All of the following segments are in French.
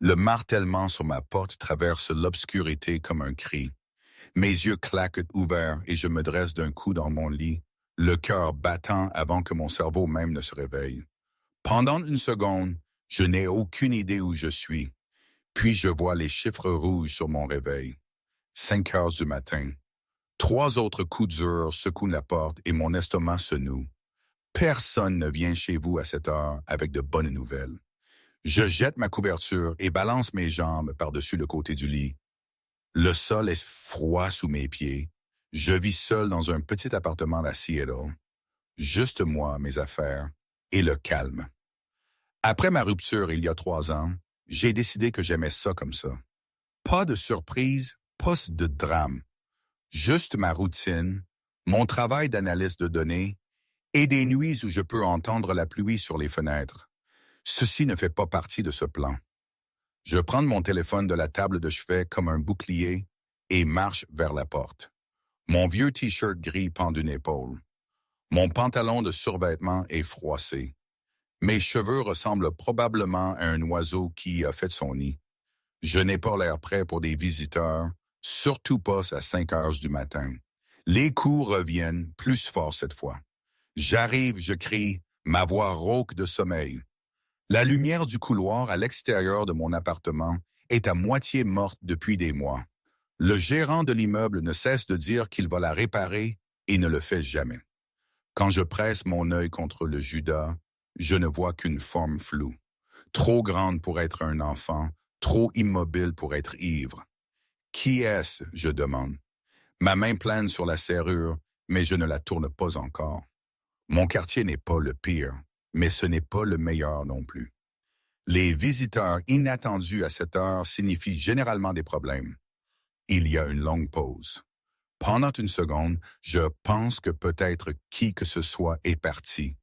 Le martèlement sur ma porte traverse l'obscurité comme un cri. Mes yeux claquent ouverts et je me dresse d'un coup dans mon lit, le cœur battant avant que mon cerveau même ne se réveille. Pendant une seconde, je n'ai aucune idée où je suis. Puis je vois les chiffres rouges sur mon réveil. 5 heures du matin. 3 autres coups durs secouent la porte et mon estomac se noue. Personne ne vient chez vous à cette heure avec de bonnes nouvelles. Je jette ma couverture et balance mes jambes par-dessus le côté du lit. Le sol est froid sous mes pieds. Je vis seul dans un petit appartement à Seattle. Juste moi, mes affaires et le calme. Après ma rupture il y a 3 ans, j'ai décidé que j'aimais ça comme ça. Pas de surprise, pas de drame. Juste ma routine, mon travail d'analyste de données et des nuits où je peux entendre la pluie sur les fenêtres. Ceci ne fait pas partie de ce plan. Je prends mon téléphone de la table de chevet comme un bouclier et marche vers la porte. Mon vieux T-shirt gris pend d'une épaule. Mon pantalon de survêtement est froissé. Mes cheveux ressemblent probablement à un oiseau qui a fait son nid. Je n'ai pas l'air prêt pour des visiteurs, surtout pas à 5 heures du matin. Les coups reviennent plus fort cette fois. J'arrive, je crie, ma voix rauque de sommeil. La lumière du couloir à l'extérieur de mon appartement est à moitié morte depuis des mois. Le gérant de l'immeuble ne cesse de dire qu'il va la réparer et ne le fait jamais. Quand je presse mon œil contre le Judas, je ne vois qu'une forme floue. Trop grande pour être un enfant, trop immobile pour être ivre. Qui est-ce, je demande. Ma main plane sur la serrure, mais je ne la tourne pas encore. Mon quartier n'est pas le pire, mais ce n'est pas le meilleur non plus. Les visiteurs inattendus à cette heure signifient généralement des problèmes. Il y a une longue pause. Pendant une seconde, je pense que peut-être qui que ce soit est parti.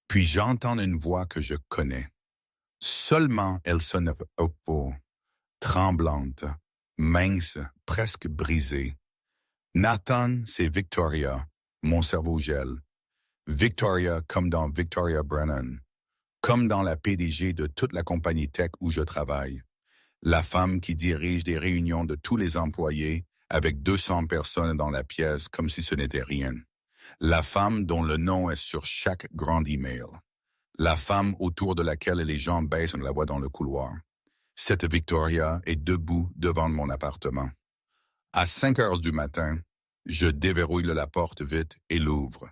Puis j'entends une voix que je connais. Seulement elle sonne haut, tremblante, mince, presque brisée. Nathan, c'est Victoria. Mon cerveau gèle. Victoria comme dans Victoria Brennan. Comme dans la PDG de toute la compagnie tech où je travaille. La femme qui dirige des réunions de tous les employés avec 200 personnes dans la pièce comme si ce n'était rien. La femme dont le nom est sur chaque grand email. La femme autour de laquelle les gens baissent la voix dans le couloir. Cette Victoria est debout devant mon appartement. À 5 heures du matin, je déverrouille la porte vite et l'ouvre.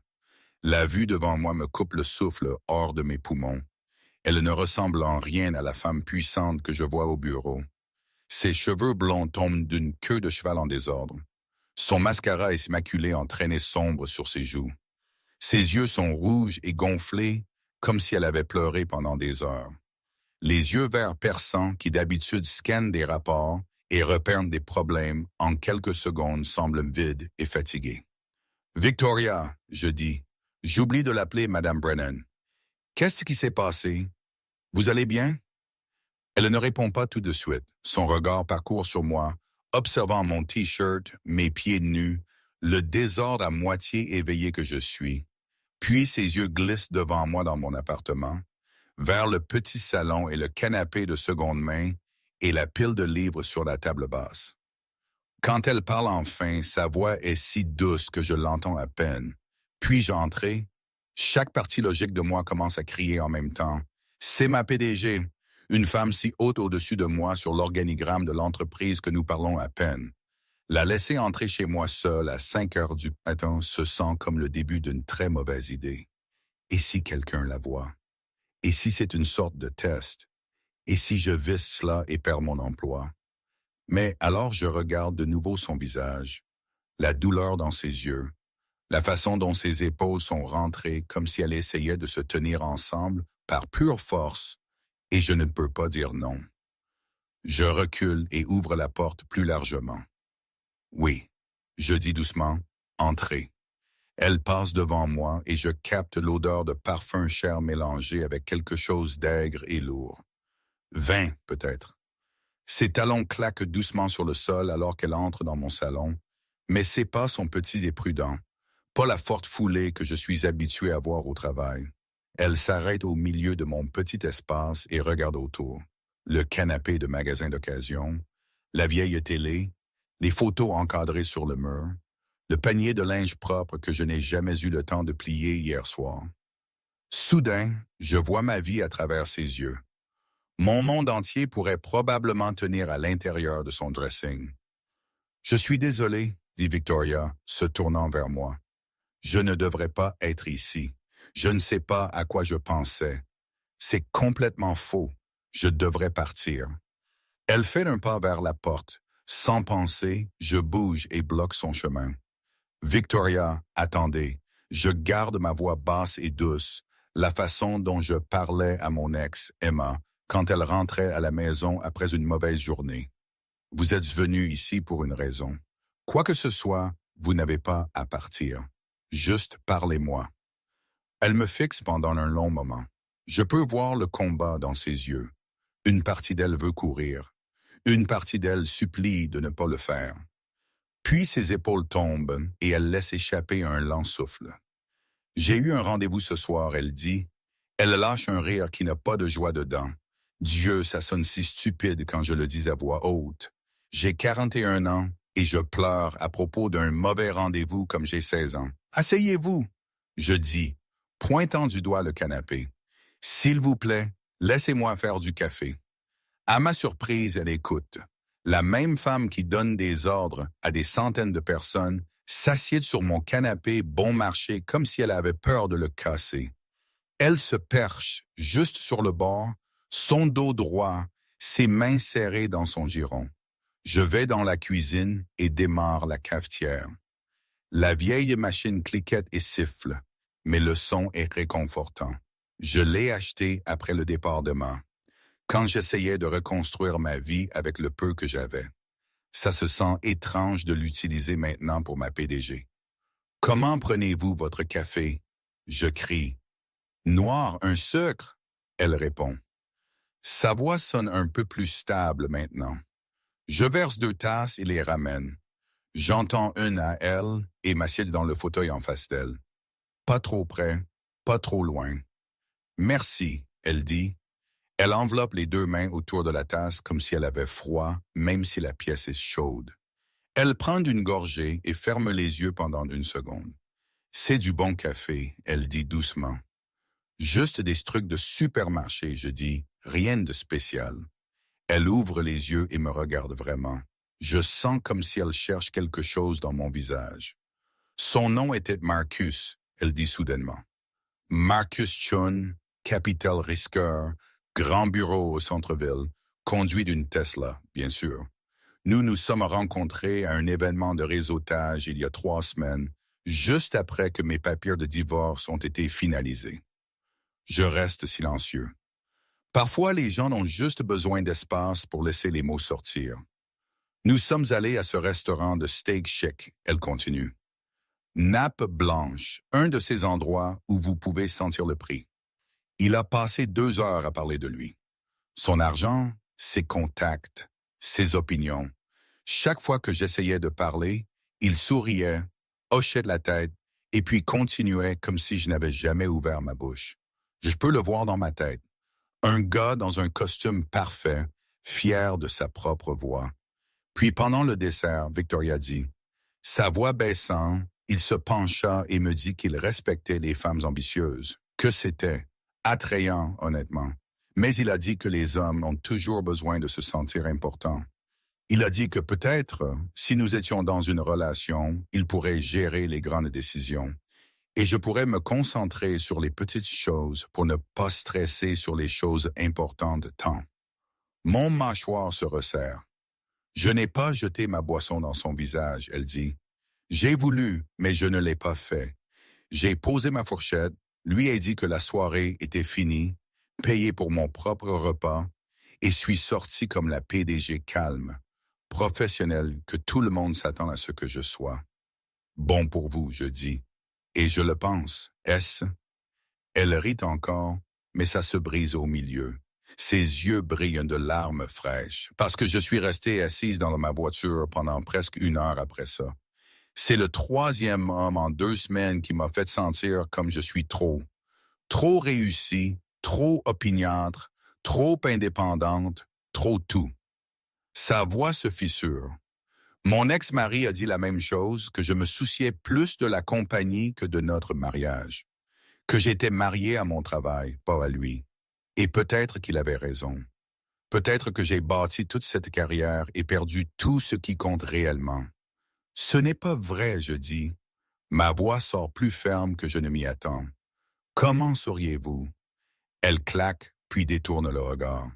La vue devant moi me coupe le souffle hors de mes poumons. Elle ne ressemble en rien à la femme puissante que je vois au bureau. Ses cheveux blonds tombent d'une queue de cheval en désordre. Son mascara est maculé en traînées sombres sur ses joues. Ses yeux sont rouges et gonflés, comme si elle avait pleuré pendant des heures. Les yeux verts perçants qui d'habitude scannent des rapports et repèrent des problèmes en quelques secondes semblent vides et fatigués. « Victoria », je dis, j'oublie de l'appeler Madame Brennan. « Qu'est-ce qui s'est passé? Vous allez bien? » Elle ne répond pas tout de suite. Son regard parcourt sur moi, observant mon T-shirt, mes pieds nus, le désordre à moitié éveillé que je suis. Puis ses yeux glissent devant moi dans mon appartement, vers le petit salon et le canapé de seconde main et la pile de livres sur la table basse. Quand elle parle enfin, sa voix est si douce que je l'entends à peine. Puis-je entrer? Chaque partie logique de moi commence à crier en même temps. C'est ma PDG, une femme si haute au-dessus de moi sur l'organigramme de l'entreprise que nous parlons à peine. La laisser entrer chez moi seule à 5 heures du matin se sent comme le début d'une très mauvaise idée. Et si quelqu'un la voit? Et si c'est une sorte de test? Et si je visse cela et perds mon emploi? Mais alors je regarde de nouveau son visage, la douleur dans ses yeux, la façon dont ses épaules sont rentrées comme si elle essayait de se tenir ensemble par pure force, et je ne peux pas dire non. Je recule et ouvre la porte plus largement. Oui, je dis doucement, entrez. Elle passe devant moi et je capte l'odeur de parfum cher mélangé avec quelque chose d'aigre et lourd. Vin, peut-être. Ses talons claquent doucement sur le sol alors qu'elle entre dans mon salon, mais ses pas sont petits et prudents, pas la forte foulée que je suis habitué à voir au travail. Elle s'arrête au milieu de mon petit espace et regarde autour. le canapé de magasin d'occasion, la vieille télé, les photos encadrées sur le mur, le panier de linge propre que je n'ai jamais eu le temps de plier hier soir. Soudain, je vois ma vie à travers ses yeux. Mon monde entier pourrait probablement tenir à l'intérieur de son dressing. « Je suis désolé, dit Victoria, se tournant vers moi. Je ne devrais pas être ici. Je ne sais pas à quoi je pensais. C'est complètement faux. Je devrais partir. » Elle fait un pas vers la porte. Sans penser, je bouge et bloque son chemin. « Victoria, attendez. Je garde ma voix basse et douce, la façon dont je parlais à mon ex, Emma, quand elle rentrait à la maison après une mauvaise journée. Vous êtes venu ici pour une raison. Quoi que ce soit, vous n'avez pas à partir. Juste parlez-moi. » Elle me fixe pendant un long moment. Je peux voir le combat dans ses yeux. Une partie d'elle veut courir. Une partie d'elle supplie de ne pas le faire. Puis ses épaules tombent et elle laisse échapper un lent souffle. « J'ai eu un rendez-vous ce soir, elle dit. » Elle lâche un rire qui n'a pas de joie dedans. Dieu, ça sonne si stupide quand je le dis à voix haute. J'ai 41 ans et je pleure à propos d'un mauvais rendez-vous comme j'ai 16 ans. « Asseyez-vous, » je dis, pointant du doigt le canapé. « S'il vous plaît, laissez-moi faire du café. » À ma surprise, elle écoute. La même femme qui donne des ordres à des centaines de personnes s'assied sur mon canapé bon marché comme si elle avait peur de le casser. Elle se perche juste sur le bord, son dos droit, ses mains serrées dans son giron. Je vais dans la cuisine et démarre la cafetière. La vieille machine cliquette et siffle, mais le son est réconfortant. Je l'ai acheté après le départ d'Emma, quand j'essayais de reconstruire ma vie avec le peu que j'avais. Ça se sent étrange de l'utiliser maintenant pour ma PDG. « Comment prenez-vous votre café ?» Je crie. « Noir, un sucre ?» Elle répond. Sa voix sonne un peu plus stable maintenant. Je verse 2 tasses et les ramène. J'entends une à elle et m'assieds dans le fauteuil en face d'elle. Pas trop près, pas trop loin. « Merci, » elle dit. Elle enveloppe les 2 mains autour de la tasse comme si elle avait froid, même si la pièce est chaude. Elle prend une gorgée et ferme les yeux pendant 1 seconde. « C'est du bon café, » elle dit doucement. « Juste des trucs de supermarché, » je dis, « rien de spécial. » Elle ouvre les yeux et me regarde vraiment. Je sens comme si elle cherche quelque chose dans mon visage. « Son nom était Marcus, » elle dit soudainement. « Marcus Chun, capital risqueur, grand bureau au centre-ville, conduit d'une Tesla, bien sûr. Nous nous sommes rencontrés à un événement de réseautage il y a 3 semaines, juste après que mes papiers de divorce ont été finalisés. Je reste silencieux. Parfois, les gens ont juste besoin d'espace pour laisser les mots sortir. Nous sommes allés à ce restaurant de steak chic, elle continue. Nappe blanche, un de ces endroits où vous pouvez sentir le prix. Il a passé 2 heures à parler de lui. Son argent, ses contacts, ses opinions. Chaque fois que j'essayais de parler, il souriait, hochait de la tête et puis continuait comme si je n'avais jamais ouvert ma bouche. Je peux le voir dans ma tête. Un gars dans un costume parfait, fier de sa propre voix. Puis pendant le dessert, Victoria dit, sa voix baissant, il se pencha et me dit qu'il respectait les femmes ambitieuses, que c'était attrayant, honnêtement. Mais il a dit que les hommes ont toujours besoin de se sentir importants. Il a dit que peut-être, si nous étions dans une relation, il pourrait gérer les grandes décisions. Et je pourrais me concentrer sur les petites choses pour ne pas stresser sur les choses importantes tant. Mon mâchoire se resserre. Je n'ai pas jeté ma boisson dans son visage, elle dit. J'ai voulu, mais je ne l'ai pas fait. J'ai posé ma fourchette, lui ai dit que la soirée était finie, payé pour mon propre repas, et suis sorti comme la PDG calme, professionnelle que tout le monde s'attend à ce que je sois. Bon pour vous, je dis. Et je le pense, est-ce? Elle rit encore, mais ça se brise au milieu. Ses yeux brillent de larmes fraîches, parce que je suis resté assise dans ma voiture pendant presque 1 heure après ça. C'est le 3e homme en 2 semaines qui m'a fait sentir comme je suis trop réussi, trop opiniâtre, trop indépendante, trop tout. Sa voix se fissure. Mon ex-mari a dit la même chose, que je me souciais plus de la compagnie que de notre mariage, que j'étais marié à mon travail, pas à lui. Et peut-être qu'il avait raison. Peut-être que j'ai bâti toute cette carrière et perdu tout ce qui compte réellement. Ce n'est pas vrai, je dis. Ma voix sort plus ferme que je ne m'y attends. Comment sauriez-vous? Elle claque, puis détourne le regard.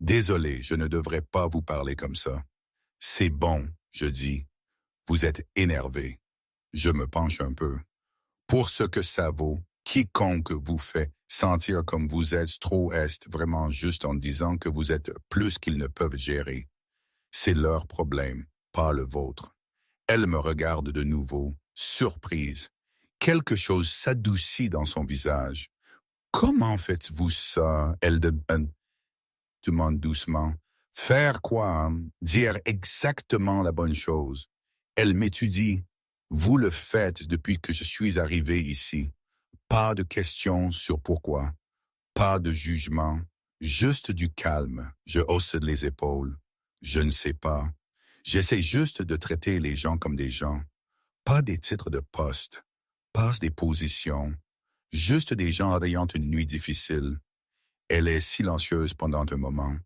Désolé, je ne devrais pas vous parler comme ça. C'est bon, je dis. Vous êtes énervé. Je me penche un peu. Pour ce que ça vaut, quiconque vous fait sentir comme vous êtes trop est vraiment juste en disant que vous êtes plus qu'ils ne peuvent gérer. C'est leur problème, pas le vôtre. Elle me regarde de nouveau, surprise. Quelque chose s'adoucit dans son visage. Comment faites-vous ça? Elle demande doucement. Faire quoi? Hein? Dire exactement la bonne chose. Elle m'étudie. Vous le faites depuis que je suis arrivé ici. Pas de questions sur pourquoi. Pas de jugement. Juste du calme. Je hausse les épaules. Je ne sais pas. J'essaie juste de traiter les gens comme des gens. Pas des titres de poste. Pas des positions. Juste des gens ayant une nuit difficile. Elle est silencieuse pendant un moment.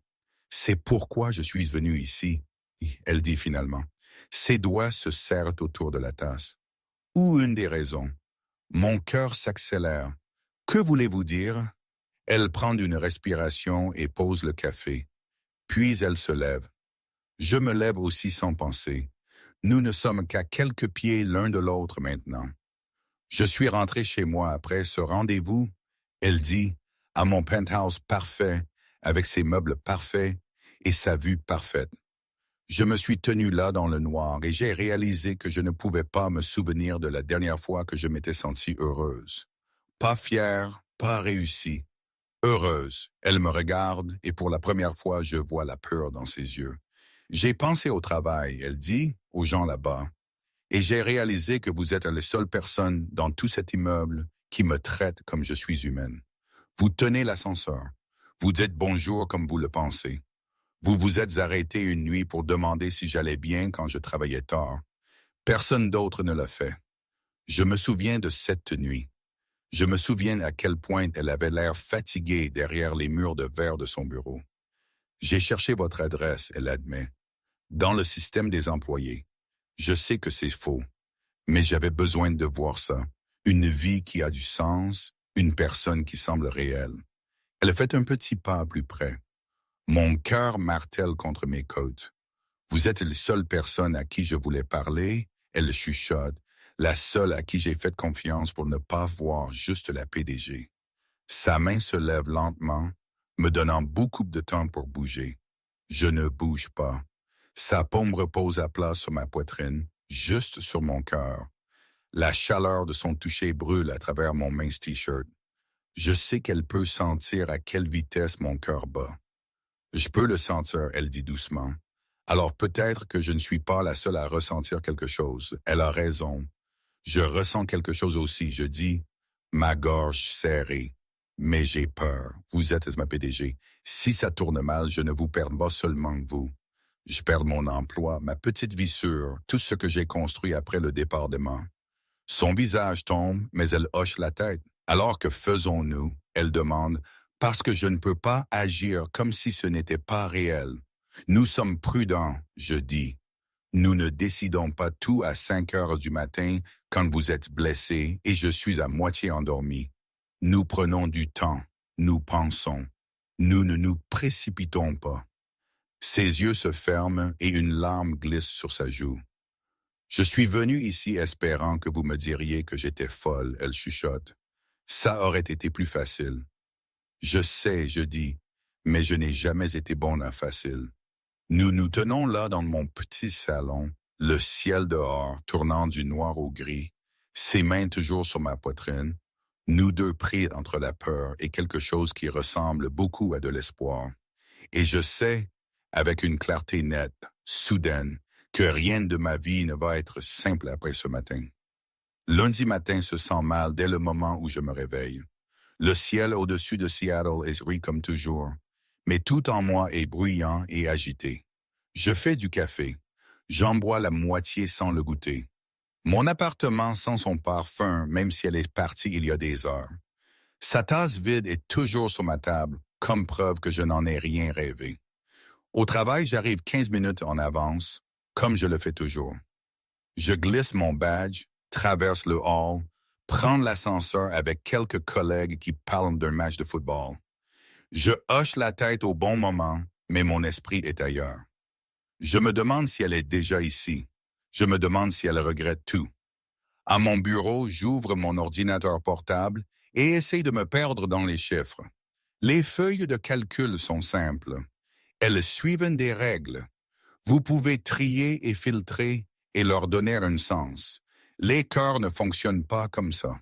C'est pourquoi je suis venu ici, elle dit finalement. Ses doigts se serrent autour de la tasse. Ou une des raisons. Mon cœur s'accélère. Que voulez-vous dire? Elle prend une respiration et pose le café. Puis elle se lève. Je me lève aussi sans penser. Nous ne sommes qu'à quelques pieds l'un de l'autre maintenant. Je suis rentré chez moi après ce rendez-vous, elle dit, à mon penthouse parfait, avec ses meubles parfaits et sa vue parfaite. Je me suis tenu là dans le noir et j'ai réalisé que je ne pouvais pas me souvenir de la dernière fois que je m'étais sentie heureuse. Pas fière, pas réussie. Heureuse. Elle me regarde et pour la première fois, je vois la peur dans ses yeux. J'ai pensé au travail, elle dit, aux gens là-bas. Et j'ai réalisé que vous êtes la seule personne dans tout cet immeuble qui me traite comme je suis humaine. Vous tenez l'ascenseur. Vous dites bonjour comme vous le pensez. Vous vous êtes arrêté une nuit pour demander si j'allais bien quand je travaillais tard. Personne d'autre ne l'a fait. Je me souviens de cette nuit. Je me souviens à quel point elle avait l'air fatiguée derrière les murs de verre de son bureau. J'ai cherché votre adresse, elle admet, dans le système des employés. Je sais que c'est faux, mais j'avais besoin de voir ça. Une vie qui a du sens, une personne qui semble réelle. Elle fait un petit pas plus près. Mon cœur martèle contre mes côtes. Vous êtes la seule personne à qui je voulais parler, elle chuchote, la seule à qui j'ai fait confiance pour ne pas voir juste la PDG. Sa main se lève lentement, me donnant beaucoup de temps pour bouger. Je ne bouge pas. Sa paume repose à plat sur ma poitrine, juste sur mon cœur. La chaleur de son toucher brûle à travers mon mince t-shirt. Je sais qu'elle peut sentir à quelle vitesse mon cœur bat. Je peux le sentir, elle dit doucement. Alors peut-être que je ne suis pas la seule à ressentir quelque chose. Elle a raison. Je ressens quelque chose aussi. Je dis, ma gorge serrée. Mais j'ai peur. Vous êtes ma PDG. Si ça tourne mal, je ne vous perds pas seulement vous. Je perds mon emploi, ma petite vie sûre, tout ce que j'ai construit après le départ d'Emma. Son visage tombe, mais elle hoche la tête. Alors que faisons-nous? Elle demande, parce que je ne peux pas agir comme si ce n'était pas réel. Nous sommes prudents, je dis. Nous ne décidons pas tout à 5 heures du matin quand vous êtes blessé et je suis à moitié endormi. Nous prenons du temps, nous pensons. Nous ne nous précipitons pas. Ses yeux se ferment et une larme glisse sur sa joue. Je suis venu ici espérant que vous me diriez que j'étais folle, elle chuchote. Ça aurait été plus facile. Je sais, je dis, mais je n'ai jamais été bon à facile. Nous nous tenons là dans mon petit salon, le ciel dehors, tournant du noir au gris, ses mains toujours sur ma poitrine, nous deux pris entre la peur et quelque chose qui ressemble beaucoup à de l'espoir. Et je sais, avec une clarté nette, soudaine, que rien de ma vie ne va être simple après ce matin. Lundi matin se sent mal dès le moment où je me réveille. Le ciel au-dessus de Seattle est gris comme toujours, mais tout en moi est bruyant et agité. Je fais du café. J'en bois la moitié sans le goûter. Mon appartement sent son parfum, même si elle est partie il y a des heures. Sa tasse vide est toujours sur ma table, comme preuve que je n'en ai rien rêvé. Au travail, j'arrive 15 minutes en avance, comme je le fais toujours. Je glisse mon badge, traverse le hall, prends l'ascenseur avec quelques collègues qui parlent d'un match de football. Je hoche la tête au bon moment, mais mon esprit est ailleurs. Je me demande si elle est déjà ici. Je me demande si elle regrette tout. À mon bureau, j'ouvre mon ordinateur portable et essaye de me perdre dans les chiffres. Les feuilles de calcul sont simples. Elles suivent des règles. Vous pouvez trier et filtrer et leur donner un sens. Les cœurs ne fonctionnent pas comme ça.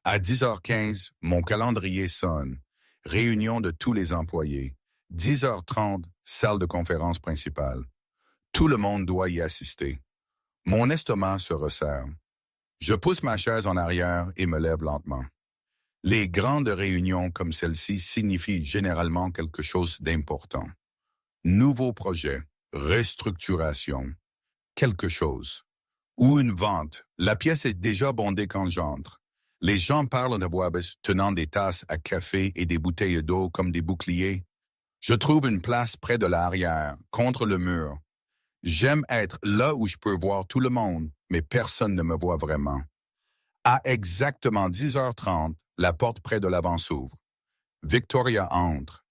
À 10h15, mon calendrier sonne. Réunion de tous les employés. 10h30, salle de conférence principale. Tout le monde doit y assister. Mon estomac se resserre. Je pousse ma chaise en arrière et me lève lentement. Les grandes réunions comme celle-ci signifient généralement quelque chose d'important. Nouveau projet, restructuration, quelque chose. Ou une vente. La pièce est déjà bondée quand j'entre. Les gens parlent de voix basse, tenant des tasses à café et des bouteilles d'eau comme des boucliers. Je trouve une place près de l'arrière, contre le mur. J'aime être là où je peux voir tout le monde, mais personne ne me voit vraiment. À exactement 10h30, la porte près de l'avant s'ouvre. Victoria entre.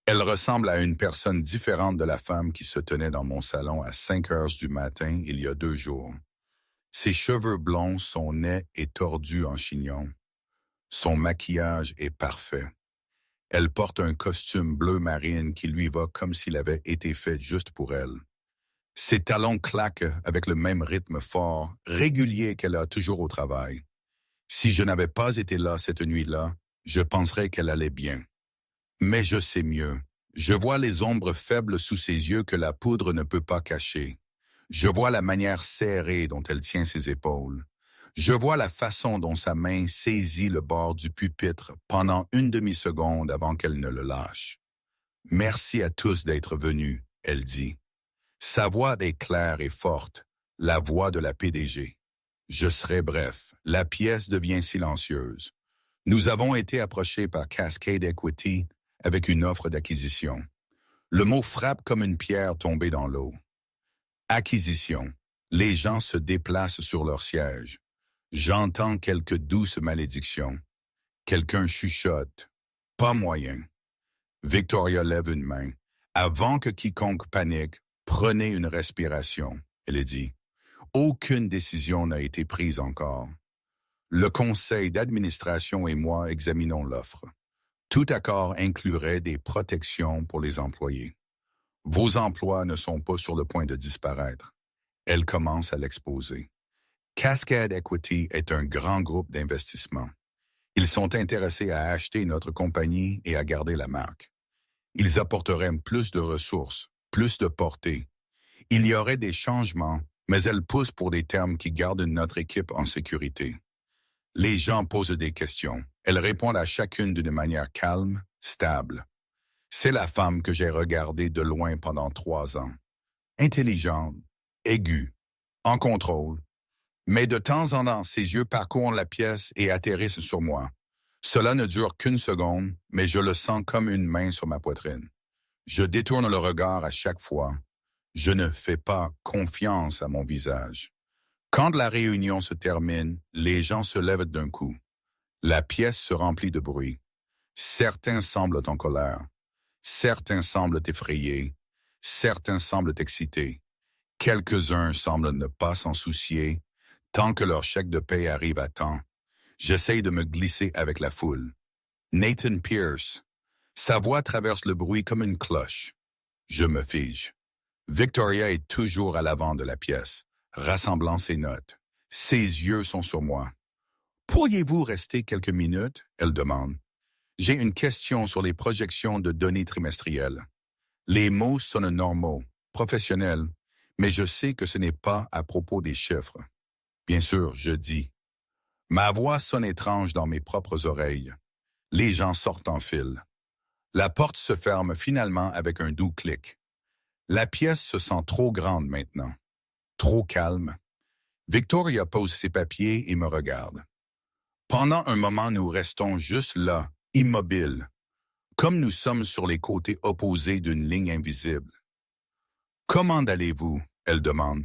Elle ressemble à une personne différente de la femme qui se tenait dans mon salon à 5h du matin il y a 2 jours. Ses cheveux blonds, son nez est tordu en chignon. Son maquillage est parfait. Elle porte un costume bleu marine qui lui va comme s'il avait été fait juste pour elle. Ses talons claquent avec le même rythme fort, régulier qu'elle a toujours au travail. Si je n'avais pas été là cette nuit-là, je penserais qu'elle allait bien. Mais je sais mieux. Je vois les ombres faibles sous ses yeux que la poudre ne peut pas cacher. Je vois la manière serrée dont elle tient ses épaules. Je vois la façon dont sa main saisit le bord du pupitre pendant une demi-seconde avant qu'elle ne le lâche. « Merci à tous d'être venus », elle dit. Sa voix est claire et forte, la voix de la PDG. Je serai bref, la pièce devient silencieuse. Nous avons été approchés par Cascade Equity avec une offre d'acquisition. Le mot frappe comme une pierre tombée dans l'eau. Acquisition. Les gens se déplacent sur leur siège. J'entends quelques douces malédictions. Quelqu'un chuchote. Pas moyen. Victoria lève une main. Avant que quiconque panique, prenez une respiration, elle dit. Aucune décision n'a été prise encore. Le conseil d'administration et moi examinons l'offre. Tout accord inclurait des protections pour les employés. Vos emplois ne sont pas sur le point de disparaître. Elle commence à l'exposer. Cascade Equity est un grand groupe d'investissement. Ils sont intéressés à acheter notre compagnie et à garder la marque. Ils apporteraient plus de ressources, plus de portée. Il y aurait des changements, mais elle pousse pour des termes qui gardent notre équipe en sécurité. Les gens posent des questions. Elle répond à chacune d'une manière calme, stable. C'est la femme que j'ai regardée de loin pendant 3 ans. Intelligente, aiguë, en contrôle. Mais de temps en temps, ses yeux parcourent la pièce et atterrissent sur moi. Cela ne dure qu'une seconde, mais je le sens comme une main sur ma poitrine. Je détourne le regard à chaque fois. Je ne fais pas confiance à mon visage. Quand la réunion se termine, les gens se lèvent d'un coup. La pièce se remplit de bruit. Certains semblent en colère. Certains semblent effrayés. Certains semblent excités. Quelques-uns semblent ne pas s'en soucier, tant que leur chèque de paie arrive à temps. J'essaye de me glisser avec la foule. Nathan Pierce. Sa voix traverse le bruit comme une cloche. Je me fige. Victoria est toujours à l'avant de la pièce, rassemblant ses notes. Ses yeux sont sur moi. « Pourriez-vous rester quelques minutes ?» elle demande. J'ai une question sur les projections de données trimestrielles. Les mots sonnent normaux, professionnels, mais je sais que ce n'est pas à propos des chiffres. Bien sûr, je dis. Ma voix sonne étrange dans mes propres oreilles. Les gens sortent en file. La porte se ferme finalement avec un doux clic. La pièce se sent trop grande maintenant, trop calme. Victoria pose ses papiers et me regarde. Pendant un moment, nous restons juste là, immobiles, comme nous sommes sur les côtés opposés d'une ligne invisible. « Comment allez-vous » elle demande.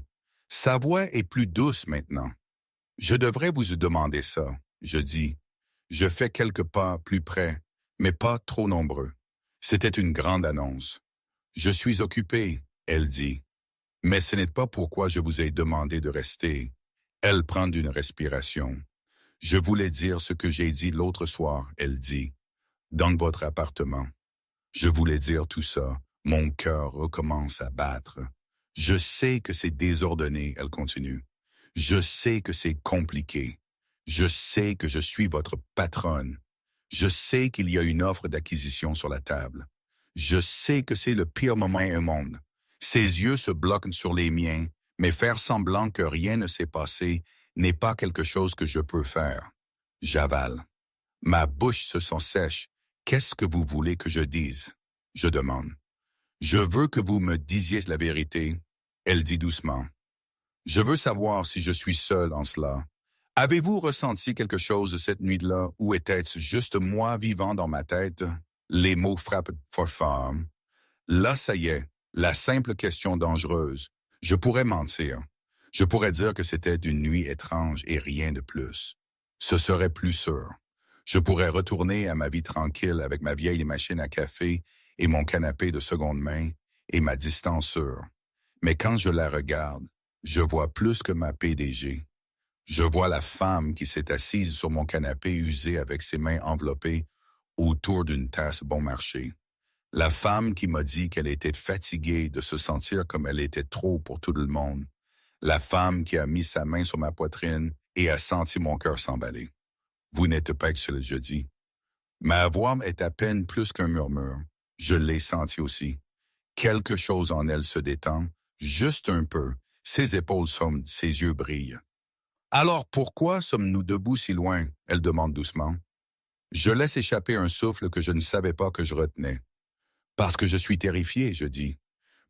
Sa voix est plus douce maintenant. « Je devrais vous demander ça », je dis. Je fais quelques pas plus près, mais pas trop nombreux. C'était une grande annonce. « Je suis occupée », elle dit. « Mais ce n'est pas pourquoi je vous ai demandé de rester. » Elle prend une respiration. « Je voulais dire ce que j'ai dit l'autre soir », elle dit. « Dans votre appartement. Je voulais dire tout ça. Mon cœur recommence à battre. Je sais que c'est désordonné, elle continue. Je sais que c'est compliqué. Je sais que je suis votre patronne. Je sais qu'il y a une offre d'acquisition sur la table. Je sais que c'est le pire moment au monde. Ses yeux se bloquent sur les miens, mais faire semblant que rien ne s'est passé n'est pas quelque chose que je peux faire. J'avale. Ma bouche se sent sèche. Qu'est-ce que vous voulez que je dise? Je demande. Je veux que vous me disiez la vérité. Elle dit doucement. Je veux savoir si je suis seul en cela. Avez-vous ressenti quelque chose cette nuit-là ou était-ce juste moi vivant dans ma tête? Les mots frappent fort. Là, ça y est, la simple question dangereuse. Je pourrais mentir. Je pourrais dire que c'était une nuit étrange et rien de plus. Ce serait plus sûr. Je pourrais retourner à ma vie tranquille avec ma vieille machine à café et mon canapé de seconde main et ma distance sûre. Mais quand je la regarde, je vois plus que ma PDG. Je vois la femme qui s'est assise sur mon canapé usé avec ses mains enveloppées autour d'une tasse bon marché. La femme qui m'a dit qu'elle était fatiguée de se sentir comme elle était trop pour tout le monde. La femme qui a mis sa main sur ma poitrine et a senti mon cœur s'emballer. Vous n'êtes pas seul, je dis. Ma voix est à peine plus qu'un murmure. Je l'ai senti aussi. Quelque chose en elle se détend, juste un peu. Ses épaules somment, ses yeux brillent. Alors pourquoi sommes-nous debout si loin? Elle demande doucement. Je laisse échapper un souffle que je ne savais pas que je retenais. Parce que je suis terrifié, je dis.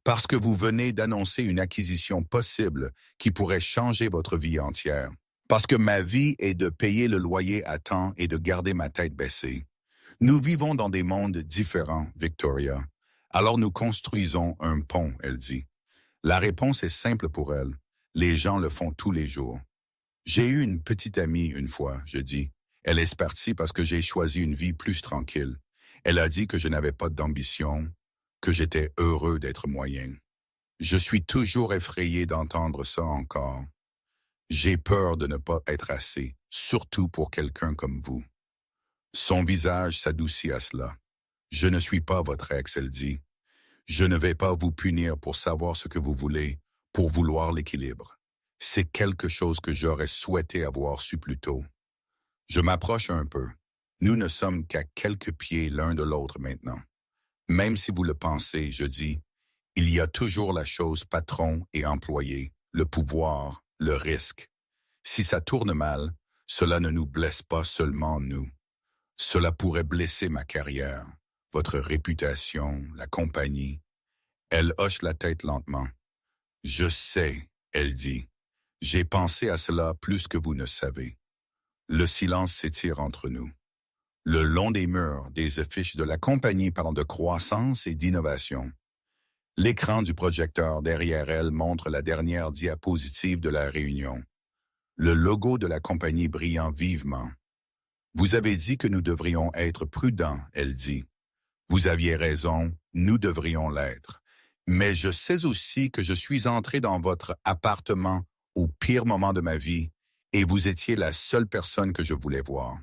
Parce que vous venez d'annoncer une acquisition possible qui pourrait changer votre vie entière. Parce que ma vie est de payer le loyer à temps et de garder ma tête baissée. Nous vivons dans des mondes différents, Victoria. Alors nous construisons un pont, elle dit. La réponse est simple pour elle. Les gens le font tous les jours. J'ai eu une petite amie une fois, je dis. Elle est partie parce que j'ai choisi une vie plus tranquille. Elle a dit que je n'avais pas d'ambition, que j'étais heureux d'être moyen. Je suis toujours effrayé d'entendre ça encore. J'ai peur de ne pas être assez, surtout pour quelqu'un comme vous. Son visage s'adoucit à cela. Je ne suis pas votre ex, elle dit. Je ne vais pas vous punir pour savoir ce que vous voulez, pour vouloir l'équilibre. C'est quelque chose que j'aurais souhaité avoir su plus tôt. Je m'approche un peu. Nous ne sommes qu'à quelques pieds l'un de l'autre maintenant. Même si vous le pensez, je dis, il y a toujours la chose patron et employé, le pouvoir, le risque. Si ça tourne mal, cela ne nous blesse pas seulement nous. Cela pourrait blesser ma carrière, votre réputation, la compagnie. Elle hoche la tête lentement. Je sais, elle dit. J'ai pensé à cela plus que vous ne savez. Le silence s'étire entre nous. Le long des murs, des affiches de la compagnie parlant de croissance et d'innovation. L'écran du projecteur derrière elle montre la dernière diapositive de la réunion. Le logo de la compagnie brillant vivement. Vous avez dit que nous devrions être prudents, elle dit. Vous aviez raison, nous devrions l'être. Mais je sais aussi que je suis entré dans votre appartement au pire moment de ma vie et vous étiez la seule personne que je voulais voir.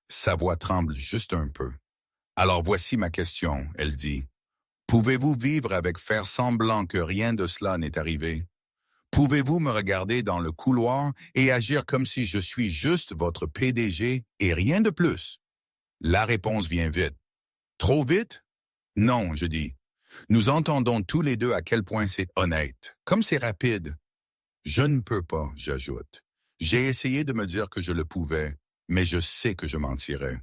Sa voix tremble juste un peu. Alors voici ma question, elle dit. Pouvez-vous vivre avec faire semblant que rien de cela n'est arrivé? Pouvez-vous me regarder dans le couloir et agir comme si je suis juste votre PDG et rien de plus? La réponse vient vite. Trop vite? Non, je dis. Nous entendons tous les deux à quel point c'est honnête, comme c'est rapide. Je ne peux pas, j'ajoute. J'ai essayé de me dire que je le pouvais, mais je sais que je mentirais.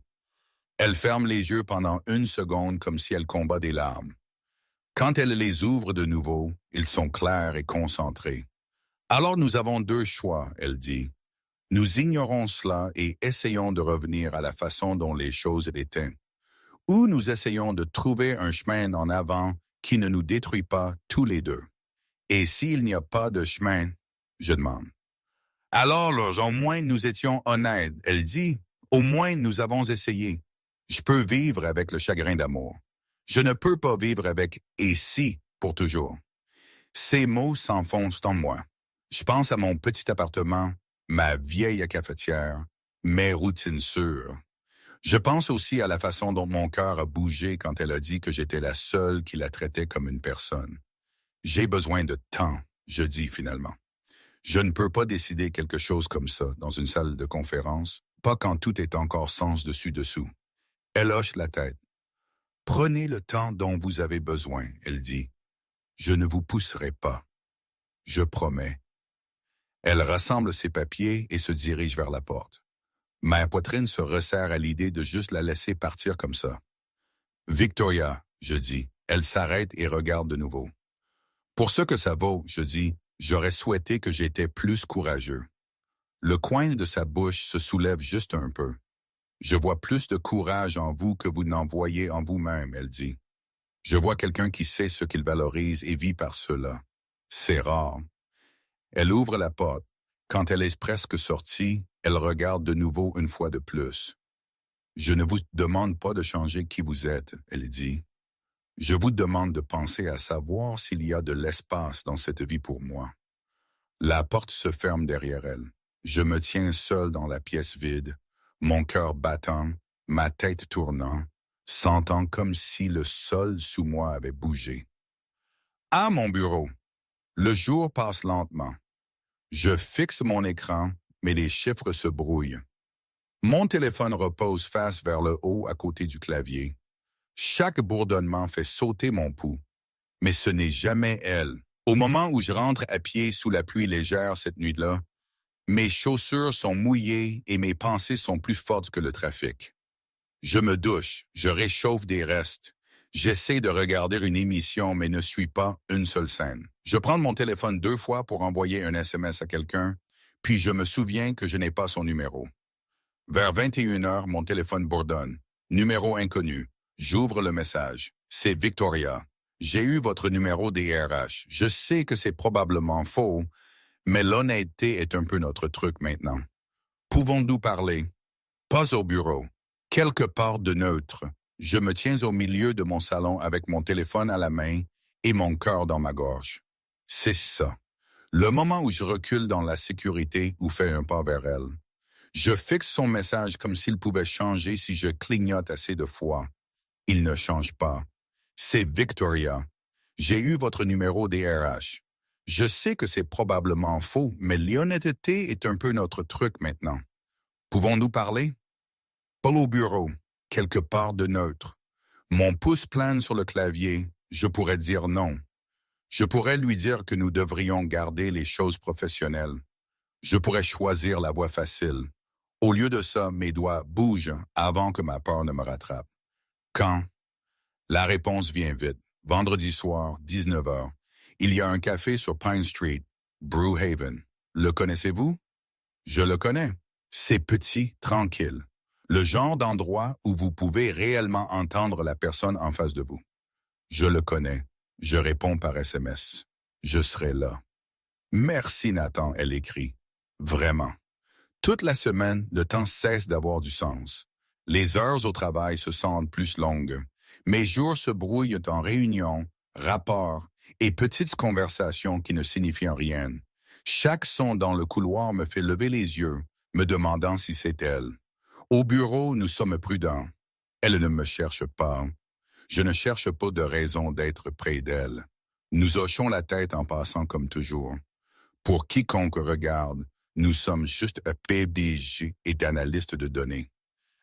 Elle ferme les yeux pendant 1 seconde comme si elle combat des larmes. Quand elle les ouvre de nouveau, ils sont clairs et concentrés. Alors nous avons 2 choix, elle dit. Nous ignorons cela et essayons de revenir à la façon dont les choses étaient. Ou nous essayons de trouver un chemin en avant qui ne nous détruit pas tous les deux. Et s'il n'y a pas de chemin, je demande. Alors, au moins nous étions honnêtes, elle dit. Au moins nous avons essayé. Je peux vivre avec le chagrin d'amour. Je ne peux pas vivre avec « et si » pour toujours. Ces mots s'enfoncent en moi. Je pense à mon petit appartement, ma vieille cafetière, mes routines sûres. Je pense aussi à la façon dont mon cœur a bougé quand elle a dit que j'étais la seule qui la traitait comme une personne. J'ai besoin de temps, je dis finalement. Je ne peux pas décider quelque chose comme ça dans une salle de conférence, pas quand tout est encore sens dessus-dessous. Elle hoche la tête. Prenez le temps dont vous avez besoin, elle dit. Je ne vous pousserai pas. Je promets. Elle rassemble ses papiers et se dirige vers la porte. Ma poitrine se resserre à l'idée de juste la laisser partir comme ça. Victoria, je dis. Elle s'arrête et regarde de nouveau. Pour ce que ça vaut, je dis, j'aurais souhaité que j'étais plus courageux. Le coin de sa bouche se soulève juste un peu. Je vois plus de courage en vous que vous n'en voyez en vous-même, elle dit. Je vois quelqu'un qui sait ce qu'il valorise et vit par cela. C'est rare. Elle ouvre la porte. Quand elle est presque sortie, elle regarde de nouveau une fois de plus. Je ne vous demande pas de changer qui vous êtes, elle dit. Je vous demande de penser à savoir s'il y a de l'espace dans cette vie pour moi. La porte se ferme derrière elle. Je me tiens seul dans la pièce vide, mon cœur battant, ma tête tournant, sentant comme si le sol sous moi avait bougé. À mon bureau. Le jour passe lentement. Je fixe mon écran, mais les chiffres se brouillent. Mon téléphone repose face vers le haut à côté du clavier. Chaque bourdonnement fait sauter mon pouls. Mais ce n'est jamais elle. Au moment où je rentre à pied sous la pluie légère cette nuit-là, mes chaussures sont mouillées et mes pensées sont plus fortes que le trafic. Je me douche, je réchauffe des restes. J'essaie de regarder une émission mais ne suis pas une seule scène. Je prends mon téléphone 2 fois pour envoyer un SMS à quelqu'un, puis je me souviens que je n'ai pas son numéro. Vers 21h, mon téléphone bourdonne. Numéro inconnu. J'ouvre le message. C'est Victoria. J'ai eu votre numéro des RH. Je sais que c'est probablement faux, mais l'honnêteté est un peu notre truc maintenant. Pouvons-nous parler? Pas au bureau. Quelque part de neutre. Je me tiens au milieu de mon salon avec mon téléphone à la main et mon cœur dans ma gorge. C'est ça. Le moment où je recule dans la sécurité ou fais un pas vers elle. Je fixe son message comme s'il pouvait changer si je clignote assez de fois. Il ne change pas. C'est Victoria. J'ai eu votre numéro des RH. Je sais que c'est probablement faux, mais l'honnêteté est un peu notre truc maintenant. Pouvons-nous parler? Pas au bureau, quelque part de neutre. Mon pouce plane sur le clavier, je pourrais dire non. Je pourrais lui dire que nous devrions garder les choses professionnelles. Je pourrais choisir la voie facile. Au lieu de ça, mes doigts bougent avant que ma peur ne me rattrape. Quand? La réponse vient vite. Vendredi soir, 19h. Il y a un café sur Pine Street, Brewhaven. Le connaissez-vous? Je le connais. C'est petit, tranquille. Le genre d'endroit où vous pouvez réellement entendre la personne en face de vous. Je le connais. Je réponds par SMS. Je serai là. Merci Nathan, elle écrit. Vraiment. Toute la semaine, le temps cesse d'avoir du sens. Les heures au travail se sentent plus longues. Mes jours se brouillent en réunions, rapports et petites conversations qui ne signifient rien. Chaque son dans le couloir me fait lever les yeux, me demandant si c'est elle. Au bureau, nous sommes prudents. Elle ne me cherche pas. Je ne cherche pas de raison d'être près d'elle. Nous hochons la tête en passant comme toujours. Pour quiconque regarde, nous sommes juste un PDG et d'analystes de données.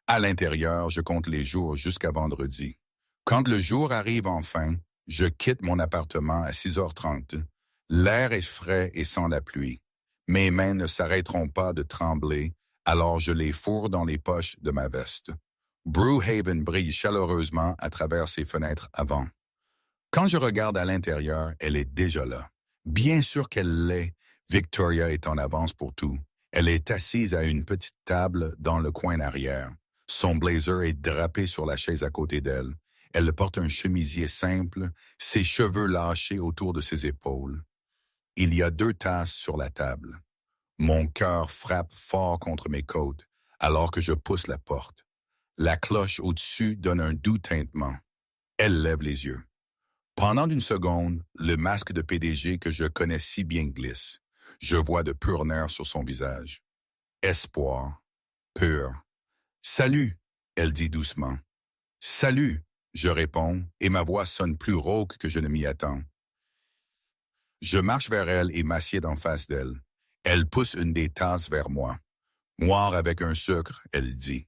À l'intérieur, je compte les jours jusqu'à vendredi. Quand le jour arrive enfin, je quitte mon appartement à 6h30. L'air est frais et sans la pluie. Mes mains ne s'arrêteront pas de trembler, alors je les fourre dans les poches de ma veste. Brewhaven brille chaleureusement à travers ses fenêtres avant. Quand je regarde à l'intérieur, elle est déjà là. Bien sûr qu'elle l'est. Victoria est en avance pour tout. Elle est assise à une petite table dans le coin arrière. Son blazer est drapé sur la chaise à côté d'elle. Elle porte un chemisier simple, ses cheveux lâchés autour de ses épaules. Il y a 2 tasses sur la table. Mon cœur frappe fort contre mes côtes alors que je pousse la porte. La cloche au-dessus donne un doux tintement. Elle lève les yeux. Pendant une seconde, le masque de PDG que je connais si bien glisse. Je vois de purs nerfs sur son visage. Espoir. Pur. Salut, elle dit doucement. Salut, je réponds, et ma voix sonne plus rauque que je ne m'y attends. Je marche vers elle et m'assieds en face d'elle. Elle pousse une des tasses vers moi. Moire avec un sucre, elle dit.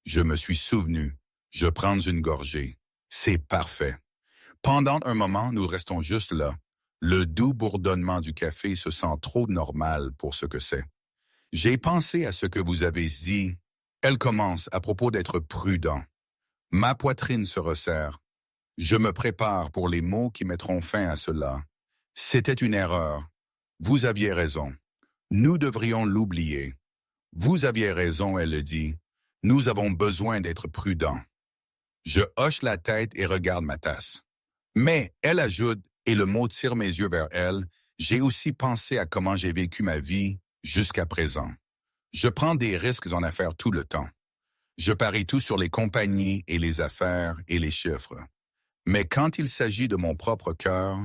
Je me suis souvenu. Je prends une gorgée. C'est parfait. Pendant un moment, nous restons juste là. Le doux bourdonnement du café se sent trop normal pour ce que c'est. J'ai pensé à ce que vous avez dit. Elle commence à propos d'être prudent. Ma poitrine se resserre. Je me prépare pour les mots qui mettront fin à cela. C'était une erreur. Vous aviez raison. Nous devrions l'oublier. Vous aviez raison, elle le dit. Nous avons besoin d'être prudents. Je hoche la tête et regarde ma tasse. Mais, elle ajoute, et le mot tire mes yeux vers elle, j'ai aussi pensé à comment j'ai vécu ma vie jusqu'à présent. Je prends des risques en affaires tout le temps. Je parie tout sur les compagnies et les affaires et les chiffres. Mais quand il s'agit de mon propre cœur,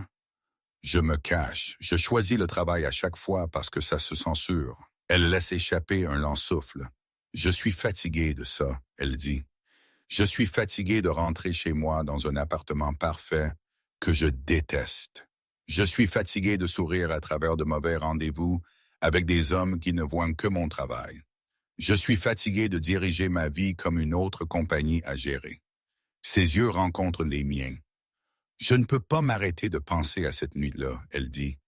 je me cache. Je choisis le travail à chaque fois parce que ça se censure. Elle laisse échapper un lent souffle. Je suis fatigué de ça, elle dit. Je suis fatigué de rentrer chez moi dans un appartement parfait que je déteste. Je suis fatigué de sourire à travers de mauvais rendez-vous avec des hommes qui ne voient que mon travail. Je suis fatigué de diriger ma vie comme une autre compagnie à gérer. Ses yeux rencontrent les miens. Je ne peux pas m'arrêter de penser à cette nuit-là, elle dit.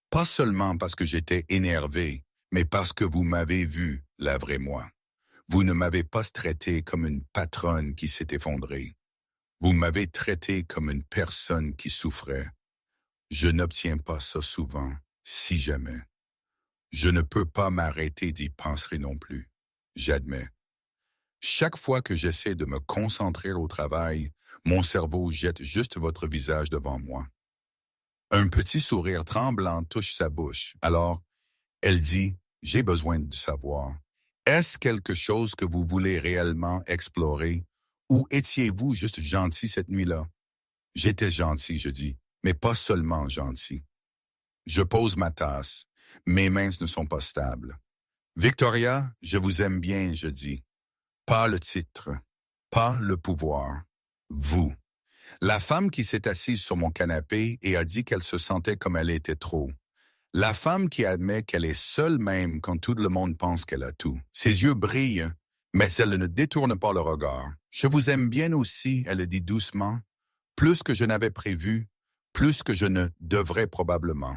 Pas seulement parce que j'étais énervé, mais parce que vous m'avez vu, la vraie moi. Vous ne m'avez pas traité comme une patronne qui s'est effondrée. Vous m'avez traité comme une personne qui souffrait. Je n'obtiens pas ça souvent, si jamais. Je ne peux pas m'arrêter d'y penser non plus. J'admets. Chaque fois que j'essaie de me concentrer au travail, mon cerveau jette juste votre visage devant moi. Un petit sourire tremblant touche sa bouche. Alors, elle dit, j'ai besoin de savoir. Est-ce quelque chose que vous voulez réellement explorer ou étiez-vous juste gentil cette nuit-là? J'étais gentil, je dis, mais pas seulement gentil. Je pose ma tasse. Mes mains ne sont pas stables. Victoria, je vous aime bien, je dis. Pas le titre, pas le pouvoir. Vous. La femme qui s'est assise sur mon canapé et a dit qu'elle se sentait comme elle était trop. La femme qui admet qu'elle est seule même quand tout le monde pense qu'elle a tout. Ses yeux brillent, mais elle ne détourne pas le regard. Je vous aime bien aussi, elle dit doucement. Plus que je n'avais prévu, plus que je ne devrais probablement.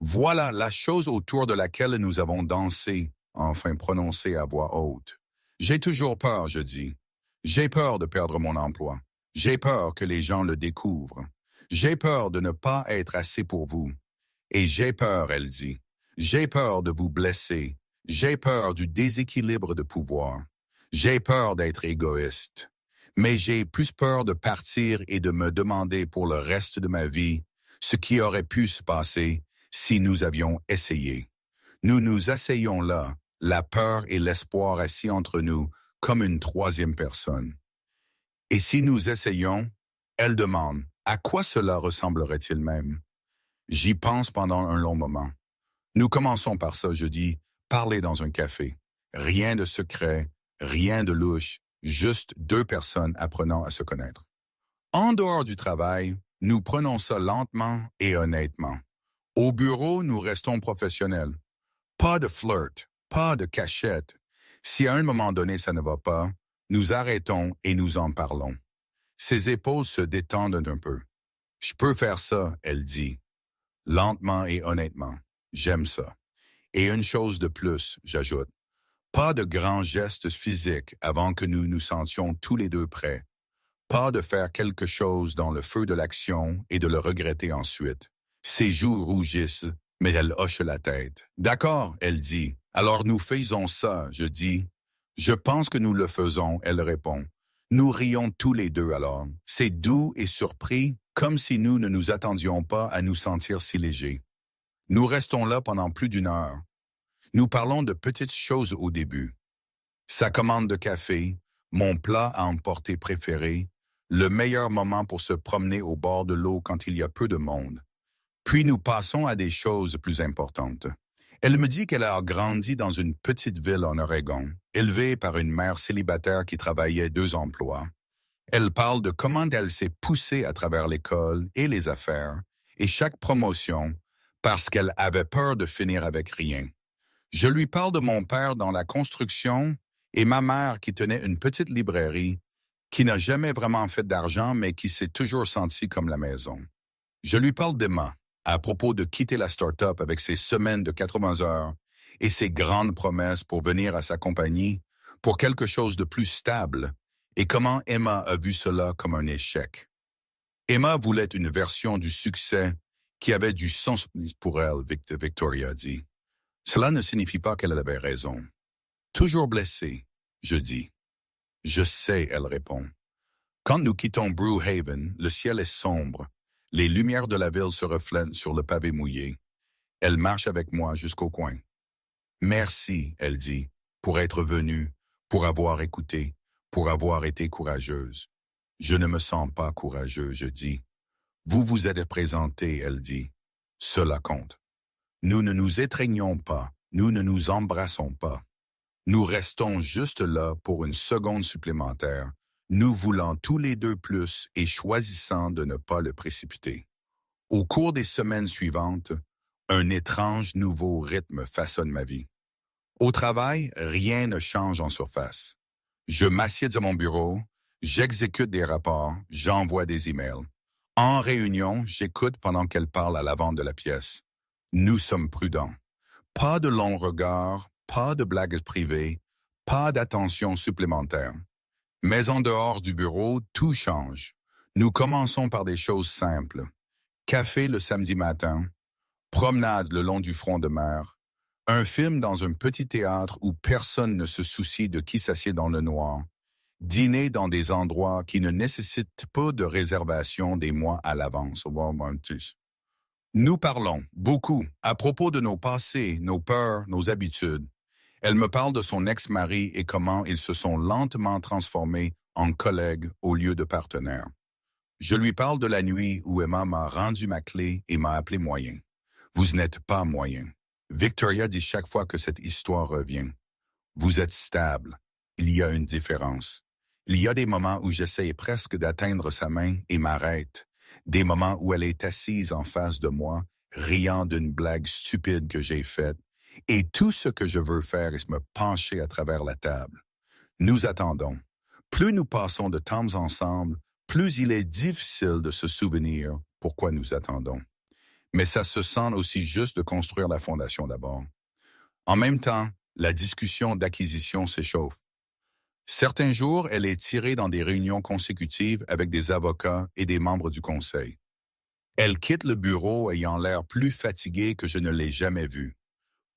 Voilà la chose autour de laquelle nous avons dansé, enfin prononcé à voix haute. J'ai toujours peur, je dis. J'ai peur de perdre mon emploi. J'ai peur que les gens le découvrent. J'ai peur de ne pas être assez pour vous. Et j'ai peur, elle dit. J'ai peur de vous blesser. J'ai peur du déséquilibre de pouvoir. J'ai peur d'être égoïste. Mais j'ai plus peur de partir et de me demander pour le reste de ma vie ce qui aurait pu se passer si nous avions essayé. Nous nous asseyons là, la peur et l'espoir assis entre nous, comme une troisième personne. Et si nous essayons, elle demande, à quoi cela ressemblerait-il même? J'y pense pendant un long moment. Nous commençons par ça, je dis, parler dans un café. Rien de secret, rien de louche, juste 2 personnes apprenant à se connaître. En dehors du travail, nous prenons ça lentement et honnêtement. Au bureau, nous restons professionnels. Pas de flirt, pas de cachette. Si à un moment donné ça ne va pas, nous arrêtons et nous en parlons. Ses épaules se détendent un peu. Je peux faire ça, elle dit. Lentement et honnêtement. J'aime ça. Et une chose de plus, j'ajoute. Pas de grands gestes physiques avant que nous nous sentions tous les deux prêts. Pas de faire quelque chose dans le feu de l'action et de le regretter ensuite. Ses joues rougissent, mais elle hoche la tête. D'accord, elle dit. Alors nous faisons ça, je dis. Je pense que nous le faisons, elle répond. Nous rions tous les deux alors. C'est doux et surpris, comme si nous ne nous attendions pas à nous sentir si légers. Nous restons là pendant plus d'une heure. Nous parlons de petites choses au début. Sa commande de café, mon plat à emporter préféré, le meilleur moment pour se promener au bord de l'eau quand il y a peu de monde. Puis nous passons à des choses plus importantes. Elle me dit qu'elle a grandi dans une petite ville en Oregon, élevée par une mère célibataire qui travaillait 2 emplois. Elle parle de comment elle s'est poussée à travers l'école et les affaires, et chaque promotion, parce qu'elle avait peur de finir avec rien. Je lui parle de mon père dans la construction et ma mère qui tenait une petite librairie, qui n'a jamais vraiment fait d'argent, mais qui s'est toujours sentie comme la maison. Je lui parle d'Emma, à propos de quitter la start-up avec ses semaines de 80 heures et ses grandes promesses pour venir à sa compagnie pour quelque chose de plus stable, et comment Emma a vu cela comme un échec. Emma voulait une version du succès qui avait du sens pour elle, Victoria dit. Cela ne signifie pas qu'elle avait raison. Toujours blessée, je dis. Je sais, elle répond. Quand nous quittons Brewhaven, le ciel est sombre. Les lumières de la ville se reflètent sur le pavé mouillé. Elle marche avec moi jusqu'au coin. Merci, elle dit, pour être venue, pour avoir écouté, pour avoir été courageuse. Je ne me sens pas courageux, je dis. Vous vous êtes présenté, elle dit. Cela compte. Nous ne nous étreignons pas, nous ne nous embrassons pas. Nous restons juste là pour une seconde supplémentaire, nous voulant tous les deux plus et choisissant de ne pas le précipiter. Au cours des semaines suivantes, un étrange nouveau rythme façonne ma vie. Au travail, rien ne change en surface. Je m'assieds à mon bureau, j'exécute des rapports, j'envoie des emails. En réunion, j'écoute pendant qu'elle parle à l'avant de la pièce. Nous sommes prudents. Pas de longs regards, pas de blagues privées, pas d'attention supplémentaire. Mais en dehors du bureau, tout change. Nous commençons par des choses simples. Café le samedi matin, promenade le long du front de mer, un film dans un petit théâtre où personne ne se soucie de qui s'assied dans le noir, dîner dans des endroits qui ne nécessitent pas de réservation des mois à l'avance. Nous parlons beaucoup à propos de nos passés, nos peurs, nos habitudes. Elle me parle de son ex-mari et comment ils se sont lentement transformés en collègues au lieu de partenaires. Je lui parle de la nuit où Emma m'a rendu ma clé et m'a appelé moyen. Vous n'êtes pas moyen. Victoria dit chaque fois que cette histoire revient. Vous êtes stable. Il y a une différence. Il y a des moments où j'essaye presque d'atteindre sa main et m'arrête. Des moments où elle est assise en face de moi, riant d'une blague stupide que j'ai faite, et tout ce que je veux faire est me pencher à travers la table. Nous attendons. Plus nous passons de temps ensemble, plus il est difficile de se souvenir pourquoi nous attendons. Mais ça se sent aussi juste de construire la fondation d'abord. En même temps, la discussion d'acquisition s'échauffe. Certains jours, elle est tirée dans des réunions consécutives avec des avocats et des membres du conseil. Elle quitte le bureau ayant l'air plus fatiguée que je ne l'ai jamais vue.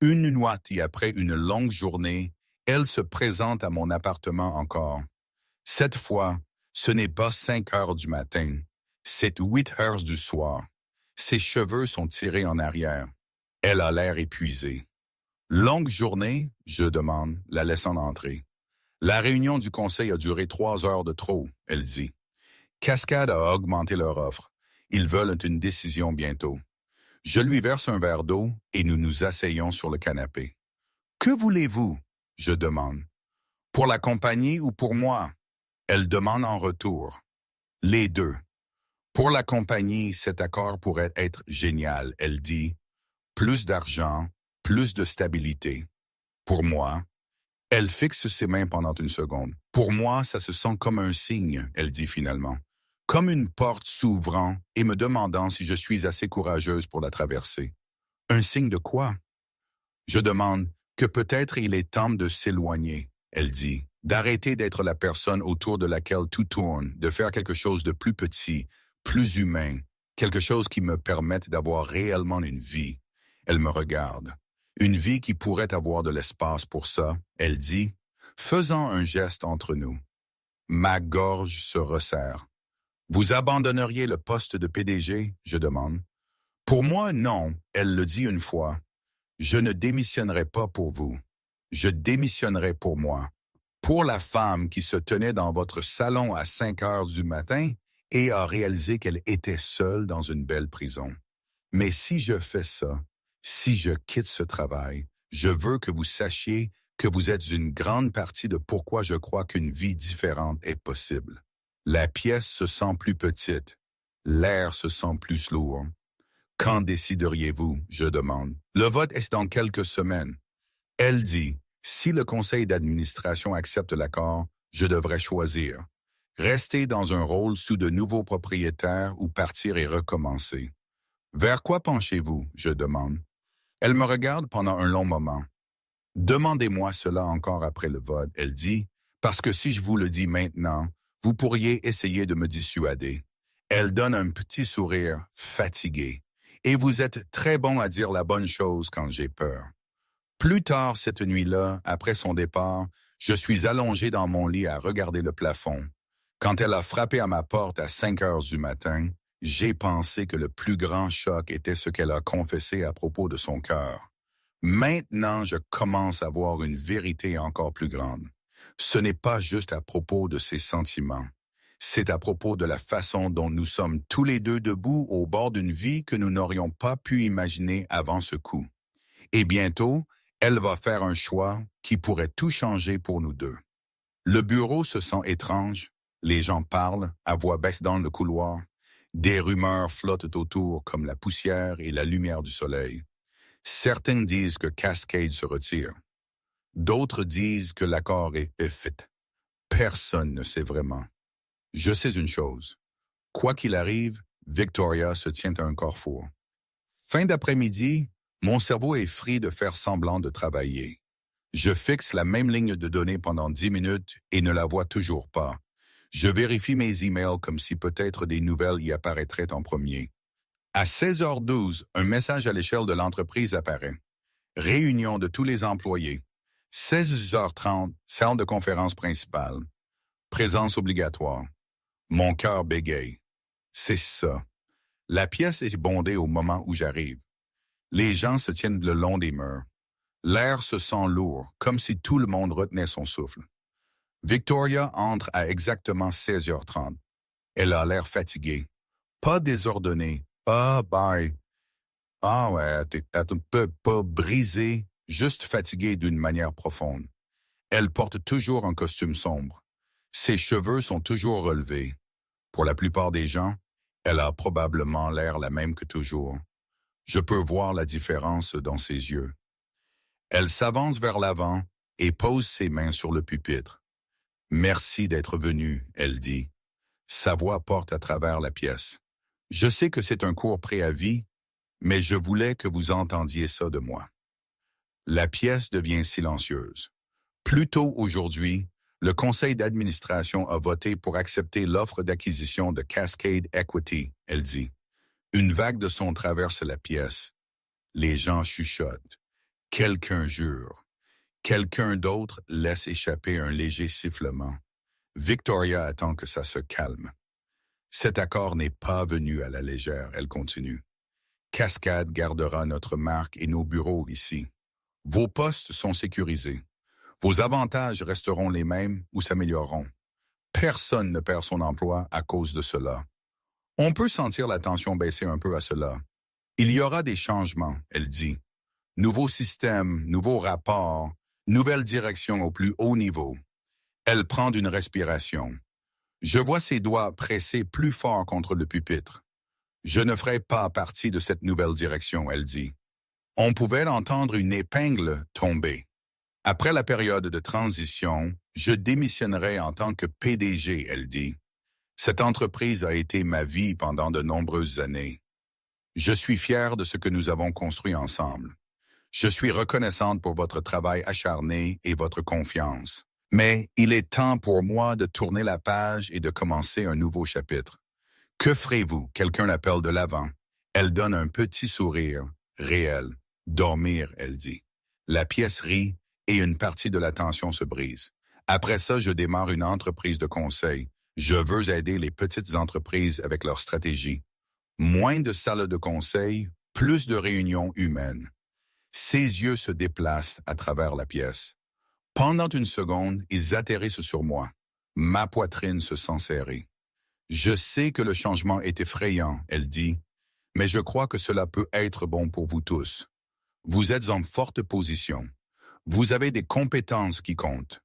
Une nuit et après une longue journée, elle se présente à mon appartement encore. Cette fois, ce n'est pas 5 heures du matin, c'est 8 heures du soir. Ses cheveux sont tirés en arrière. Elle a l'air épuisée. Longue journée, je demande, la laissant entrer. La réunion du conseil a duré 3 heures de trop, elle dit. Cascade a augmenté leur offre. Ils veulent une décision bientôt. Je lui verse un verre d'eau et nous nous asseyons sur le canapé. Que voulez-vous? Je demande. Pour la compagnie ou pour moi? Elle demande en retour. Les deux. Pour la compagnie, cet accord pourrait être génial, elle dit. Plus d'argent, plus de stabilité. Pour moi, elle fixe ses mains pendant une seconde. Pour moi, ça se sent comme un signe, elle dit finalement. Comme une porte s'ouvrant et me demandant si je suis assez courageuse pour la traverser. Un signe de quoi? Je demande, que peut-être il est temps de s'éloigner, elle dit, d'arrêter d'être la personne autour de laquelle tout tourne, de faire quelque chose de plus petit, plus humain, quelque chose qui me permette d'avoir réellement une vie. Elle me regarde. Une vie qui pourrait avoir de l'espace pour ça, elle dit, faisant un geste entre nous. Ma gorge se resserre. Vous abandonneriez le poste de PDG, je demande. Pour moi, non, elle le dit une fois. Je ne démissionnerai pas pour vous. Je démissionnerai pour moi. Pour la femme qui se tenait dans votre salon à 5 heures du matin et a réalisé qu'elle était seule dans une belle prison. Mais si je fais ça, si je quitte ce travail, je veux que vous sachiez que vous êtes une grande partie de pourquoi je crois qu'une vie différente est possible. La pièce se sent plus petite. L'air se sent plus lourd. Quand décideriez-vous, je demande. Le vote est dans quelques semaines. Elle dit, si le conseil d'administration accepte l'accord, je devrais choisir. Rester dans un rôle sous de nouveaux propriétaires ou partir et recommencer. Vers quoi penchez-vous, je demande. Elle me regarde pendant un long moment. Demandez-moi cela encore après le vote, elle dit, parce que si je vous le dis maintenant, vous pourriez essayer de me dissuader. Elle donne un petit sourire fatigué. Et vous êtes très bon à dire la bonne chose quand j'ai peur. Plus tard cette nuit-là, après son départ, je suis allongé dans mon lit à regarder le plafond. Quand elle a frappé à ma porte à 5 heures du matin, j'ai pensé que le plus grand choc était ce qu'elle a confessé à propos de son cœur. Maintenant, je commence à voir une vérité encore plus grande. Ce n'est pas juste à propos de ses sentiments. C'est à propos de la façon dont nous sommes tous les deux debout au bord d'une vie que nous n'aurions pas pu imaginer avant ce coup. Et bientôt, elle va faire un choix qui pourrait tout changer pour nous deux. Le bureau se sent étrange. Les gens parlent, à voix basse dans le couloir. Des rumeurs flottent autour comme la poussière et la lumière du soleil. Certains disent que Cascade se retire. D'autres disent que l'accord est fait. Personne ne sait vraiment. Je sais une chose. Quoi qu'il arrive, Victoria se tient à un carrefour. Fin d'après-midi, mon cerveau est free de faire semblant de travailler. Je fixe la même ligne de données pendant 10 minutes et ne la vois toujours pas. Je vérifie mes emails comme si peut-être des nouvelles y apparaîtraient en premier. À 16h12, un message à l'échelle de l'entreprise apparaît. Réunion de tous les employés. 16h30, salle de conférence principale. Présence obligatoire. Mon cœur bégaye. C'est ça. La pièce est bondée au moment où j'arrive. Les gens se tiennent le long des murs. L'air se sent lourd, comme si tout le monde retenait son souffle. Victoria entre à exactement 16h30. Elle a l'air fatiguée. Pas désordonnée. Ah, bye. Ah ouais, t'es un peu pas brisée, juste fatiguée d'une manière profonde. Elle porte toujours un costume sombre. Ses cheveux sont toujours relevés. Pour la plupart des gens, elle a probablement l'air la même que toujours. Je peux voir la différence dans ses yeux. Elle s'avance vers l'avant et pose ses mains sur le pupitre. « Merci d'être venu », elle dit. Sa voix porte à travers la pièce. « Je sais que c'est un court préavis, mais je voulais que vous entendiez ça de moi. » La pièce devient silencieuse. Plus tôt aujourd'hui, le conseil d'administration a voté pour accepter l'offre d'acquisition de Cascade Equity, elle dit. Une vague de son traverse la pièce. Les gens chuchotent. Quelqu'un jure. Quelqu'un d'autre laisse échapper un léger sifflement. Victoria attend que ça se calme. Cet accord n'est pas venu à la légère, elle continue. Cascade gardera notre marque et nos bureaux ici. Vos postes sont sécurisés. Vos avantages resteront les mêmes ou s'amélioreront. Personne ne perd son emploi à cause de cela. On peut sentir la tension baisser un peu à cela. Il y aura des changements, elle dit. Nouveaux systèmes, nouveaux rapports, nouvelle direction au plus haut niveau. Elle prend une respiration. Je vois ses doigts pressés plus fort contre le pupitre. Je ne ferai pas partie de cette nouvelle direction, elle dit. On pouvait entendre une épingle tomber. Après la période de transition, je démissionnerai en tant que PDG, elle dit. Cette entreprise a été ma vie pendant de nombreuses années. Je suis fier de ce que nous avons construit ensemble. Je suis reconnaissante pour votre travail acharné et votre confiance. Mais il est temps pour moi de tourner la page et de commencer un nouveau chapitre. Que ferez-vous? Quelqu'un l'appelle de l'avant. Elle donne un petit sourire, réel. Dormir, elle dit. La pièce rit et une partie de la tension se brise. Après ça, je démarre une entreprise de conseil. Je veux aider les petites entreprises avec leur stratégie. Moins de salles de conseil, plus de réunions humaines. Ses yeux se déplacent à travers la pièce. Pendant une seconde, ils atterrissent sur moi. Ma poitrine se sent serrée. Je sais que le changement est effrayant, elle dit, mais je crois que cela peut être bon pour vous tous. Vous êtes en forte position. Vous avez des compétences qui comptent.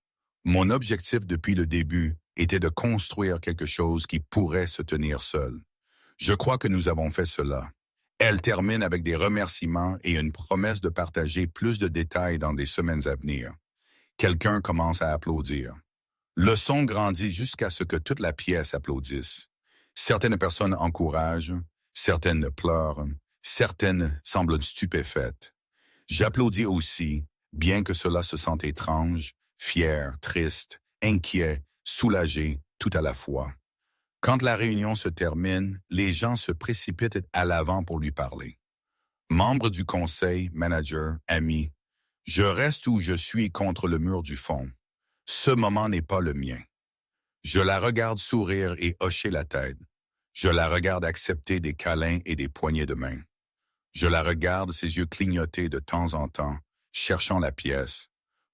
Mon objectif depuis le début était de construire quelque chose qui pourrait se tenir seul. Je crois que nous avons fait cela. Elle termine avec des remerciements et une promesse de partager plus de détails dans les semaines à venir. Quelqu'un commence à applaudir. Le son grandit jusqu'à ce que toute la pièce applaudisse. Certaines personnes encouragent, certaines pleurent, certaines semblent stupéfaites. J'applaudis aussi, bien que cela se sente étrange, fier, triste, inquiet, soulagé, tout à la fois. Quand la réunion se termine, les gens se précipitent à l'avant pour lui parler. Membre du conseil, manager, ami, je reste où je suis contre le mur du fond. Ce moment n'est pas le mien. Je la regarde sourire et hocher la tête. Je la regarde accepter des câlins et des poignées de main. Je la regarde, ses yeux clignoter de temps en temps, cherchant la pièce.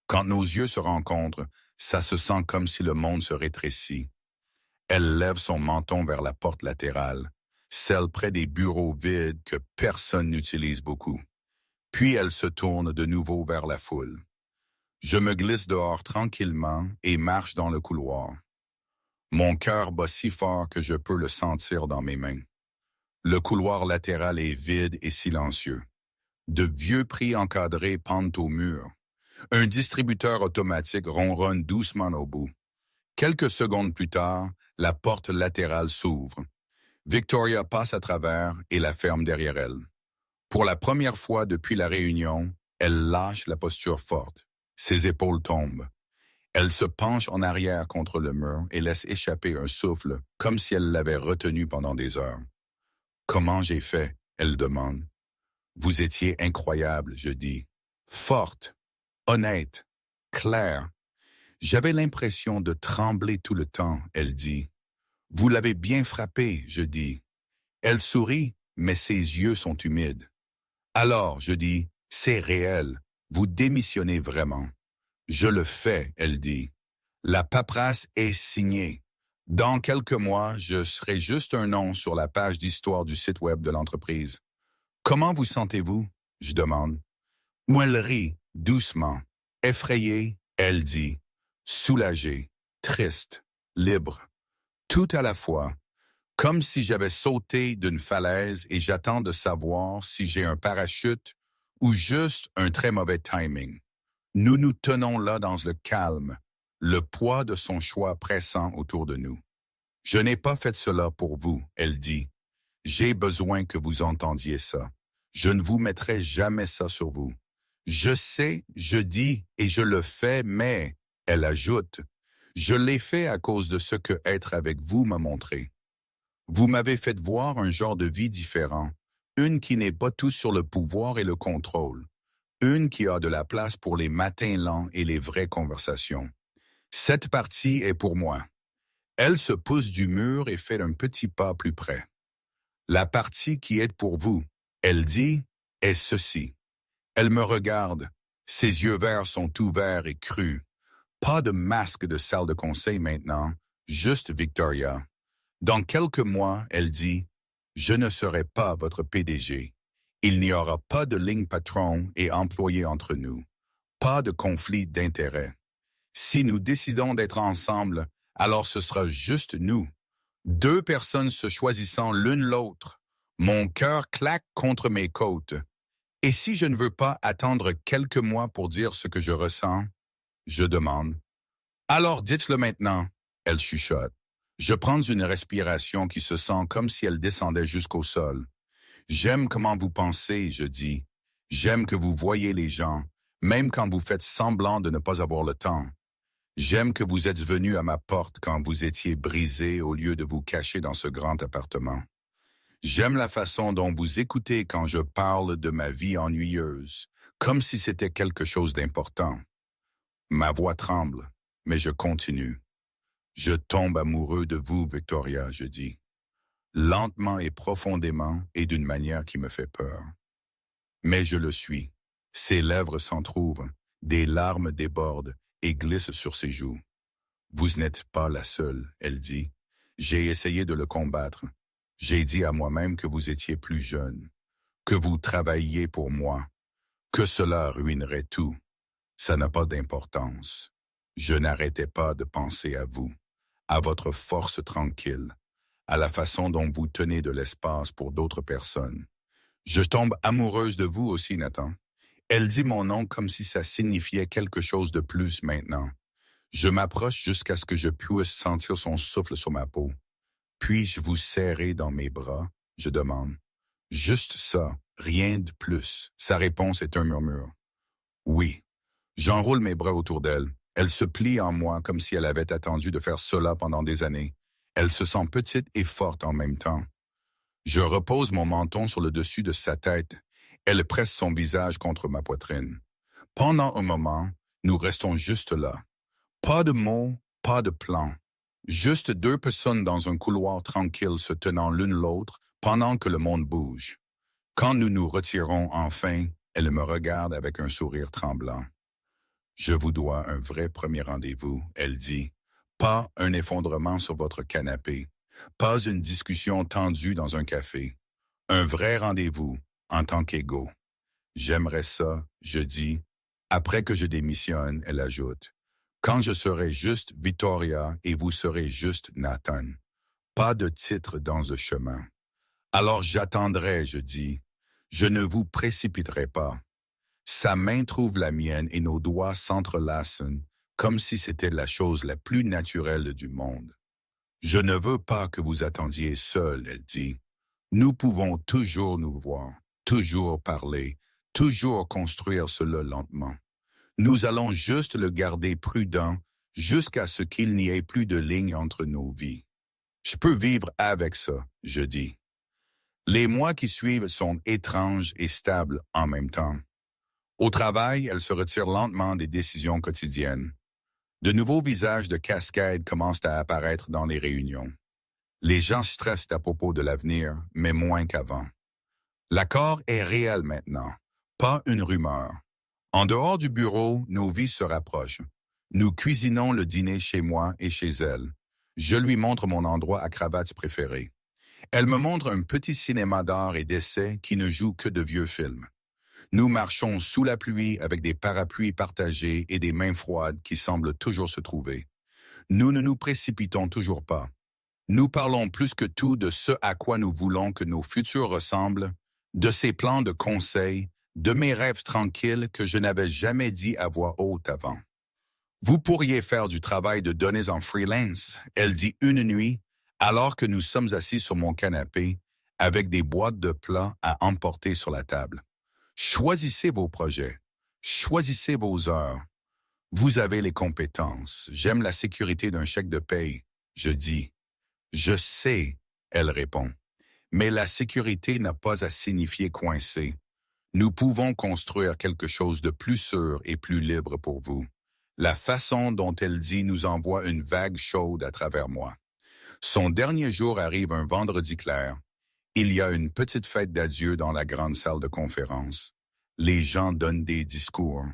Quand nos yeux se rencontrent, ça se sent comme si le monde se rétrécit. Elle lève son menton vers la porte latérale, celle près des bureaux vides que personne n'utilise beaucoup. Puis elle se tourne de nouveau vers la foule. Je me glisse dehors tranquillement et marche dans le couloir. Mon cœur bat si fort que je peux le sentir dans mes mains. Le couloir latéral est vide et silencieux. De vieux prix encadrés pendent au mur. Un distributeur automatique ronronne doucement au bout. Quelques secondes plus tard, la porte latérale s'ouvre. Victoria passe à travers et la ferme derrière elle. Pour la première fois depuis la réunion, elle lâche la posture forte. Ses épaules tombent. Elle se penche en arrière contre le mur et laisse échapper un souffle, comme si elle l'avait retenu pendant des heures. « Comment j'ai fait ?» elle demande. « Vous étiez incroyable, je dis. Forte, honnête, claire. J'avais l'impression de trembler tout le temps, elle dit. Vous l'avez bien frappé, je dis. Elle sourit, mais ses yeux sont humides. Alors, je dis, c'est réel, vous démissionnez vraiment. Je le fais, elle dit. La paperasse est signée. Dans quelques mois, je serai juste un nom sur la page d'histoire du site web de l'entreprise. Comment vous sentez-vous? Je demande. Elle rit, doucement. Effrayée, elle dit. Soulagée, triste, libre. Tout à la fois. Comme si j'avais sauté d'une falaise et j'attends de savoir si j'ai un parachute ou juste un très mauvais timing. Nous nous tenons là dans le calme, le poids de son choix pressant autour de nous. Je n'ai pas fait cela pour vous, elle dit. J'ai besoin que vous entendiez ça. Je ne vous mettrai jamais ça sur vous. Je sais, je dis et je le fais, mais, elle ajoute, je l'ai fait à cause de ce que être avec vous m'a montré. Vous m'avez fait voir un genre de vie différent, une qui n'est pas tout sur le pouvoir et le contrôle, une qui a de la place pour les matins lents et les vraies conversations. Cette partie est pour moi. Elle se pousse du mur et fait un petit pas plus près. La partie qui est pour vous, elle dit, est ceci. Elle me regarde, ses yeux verts sont ouverts et crus. Pas de masque de salle de conseil maintenant, juste Victoria. Dans quelques mois, elle dit, je ne serai pas votre PDG. Il n'y aura pas de ligne patron et employé entre nous. Pas de conflit d'intérêts. Si nous décidons d'être ensemble, alors ce sera juste nous. Deux personnes se choisissant l'une l'autre. Mon cœur claque contre mes côtes. Et si je ne veux pas attendre quelques mois pour dire ce que je ressens, je demande. Alors dites-le maintenant, elle chuchote. Je prends une respiration qui se sent comme si elle descendait jusqu'au sol. J'aime comment vous pensez, je dis. J'aime que vous voyez les gens, même quand vous faites semblant de ne pas avoir le temps. J'aime que vous êtes venu à ma porte quand vous étiez brisé au lieu de vous cacher dans ce grand appartement. J'aime la façon dont vous écoutez quand je parle de ma vie ennuyeuse, comme si c'était quelque chose d'important. Ma voix tremble, mais je continue. Je tombe amoureux de vous, Victoria, je dis. Lentement et profondément et d'une manière qui me fait peur. Mais je le suis. Ses lèvres s'entr'ouvrent, des larmes débordent et glissent sur ses joues. Vous n'êtes pas la seule, elle dit. J'ai essayé de le combattre. J'ai dit à moi-même que vous étiez plus jeune, que vous travailliez pour moi, que cela ruinerait tout. Ça n'a pas d'importance. Je n'arrêtais pas de penser à vous, à votre force tranquille, à la façon dont vous tenez de l'espace pour d'autres personnes. Je tombe amoureuse de vous aussi, Nathan. Elle dit mon nom comme si ça signifiait quelque chose de plus maintenant. Je m'approche jusqu'à ce que je puisse sentir son souffle sur ma peau. Puis-je vous serrer dans mes bras? Je demande. Juste ça, rien de plus. Sa réponse est un murmure. Oui. J'enroule mes bras autour d'elle. Elle se plie en moi comme si elle avait attendu de faire cela pendant des années. Elle se sent petite et forte en même temps. Je repose mon menton sur le dessus de sa tête. Elle presse son visage contre ma poitrine. Pendant un moment, nous restons juste là. Pas de mots, pas de plan. Juste deux personnes dans un couloir tranquille se tenant l'une l'autre pendant que le monde bouge. Quand nous nous retirons enfin, elle me regarde avec un sourire tremblant. Je vous dois un vrai premier rendez-vous, elle dit. Pas un effondrement sur votre canapé. Pas une discussion tendue dans un café. Un vrai rendez-vous, en tant qu'égaux. J'aimerais ça, je dis. Après que je démissionne, elle ajoute. Quand je serai juste Victoria et vous serez juste Nathan. Pas de titre dans le chemin. Alors j'attendrai, je dis. Je ne vous précipiterai pas. Sa main trouve la mienne et nos doigts s'entrelacent comme si c'était la chose la plus naturelle du monde. Je ne veux pas que vous attendiez seul, elle dit. Nous pouvons toujours nous voir, toujours parler, toujours construire cela lentement. Nous allons juste le garder prudent jusqu'à ce qu'il n'y ait plus de ligne entre nos vies. Je peux vivre avec ça, je dis. Les mois qui suivent sont étranges et stables en même temps. Au travail, elle se retire lentement des décisions quotidiennes. De nouveaux visages de cascade commencent à apparaître dans les réunions. Les gens stressent à propos de l'avenir, mais moins qu'avant. L'accord est réel maintenant, pas une rumeur. En dehors du bureau, nos vies se rapprochent. Nous cuisinons le dîner chez moi et chez elle. Je lui montre mon endroit à cravate préféré. Elle me montre un petit cinéma d'art et d'essai qui ne joue que de vieux films. Nous marchons sous la pluie avec des parapluies partagés et des mains froides qui semblent toujours se trouver. Nous ne nous précipitons toujours pas. Nous parlons plus que tout de ce à quoi nous voulons que nos futurs ressemblent, de ces plans de conseil, de mes rêves tranquilles que je n'avais jamais dit à voix haute avant. Vous pourriez faire du travail de données en freelance, elle dit une nuit, alors que nous sommes assis sur mon canapé, avec des boîtes de plats à emporter sur la table. Choisissez vos projets, choisissez vos heures. Vous avez les compétences, j'aime la sécurité d'un chèque de paye, je dis. Je sais, elle répond, mais la sécurité n'a pas à signifier coincé. Nous pouvons construire quelque chose de plus sûr et plus libre pour vous. La façon dont elle dit nous envoie une vague chaude à travers moi. Son dernier jour arrive un vendredi clair. Il y a une petite fête d'adieu dans la grande salle de conférence. Les gens donnent des discours.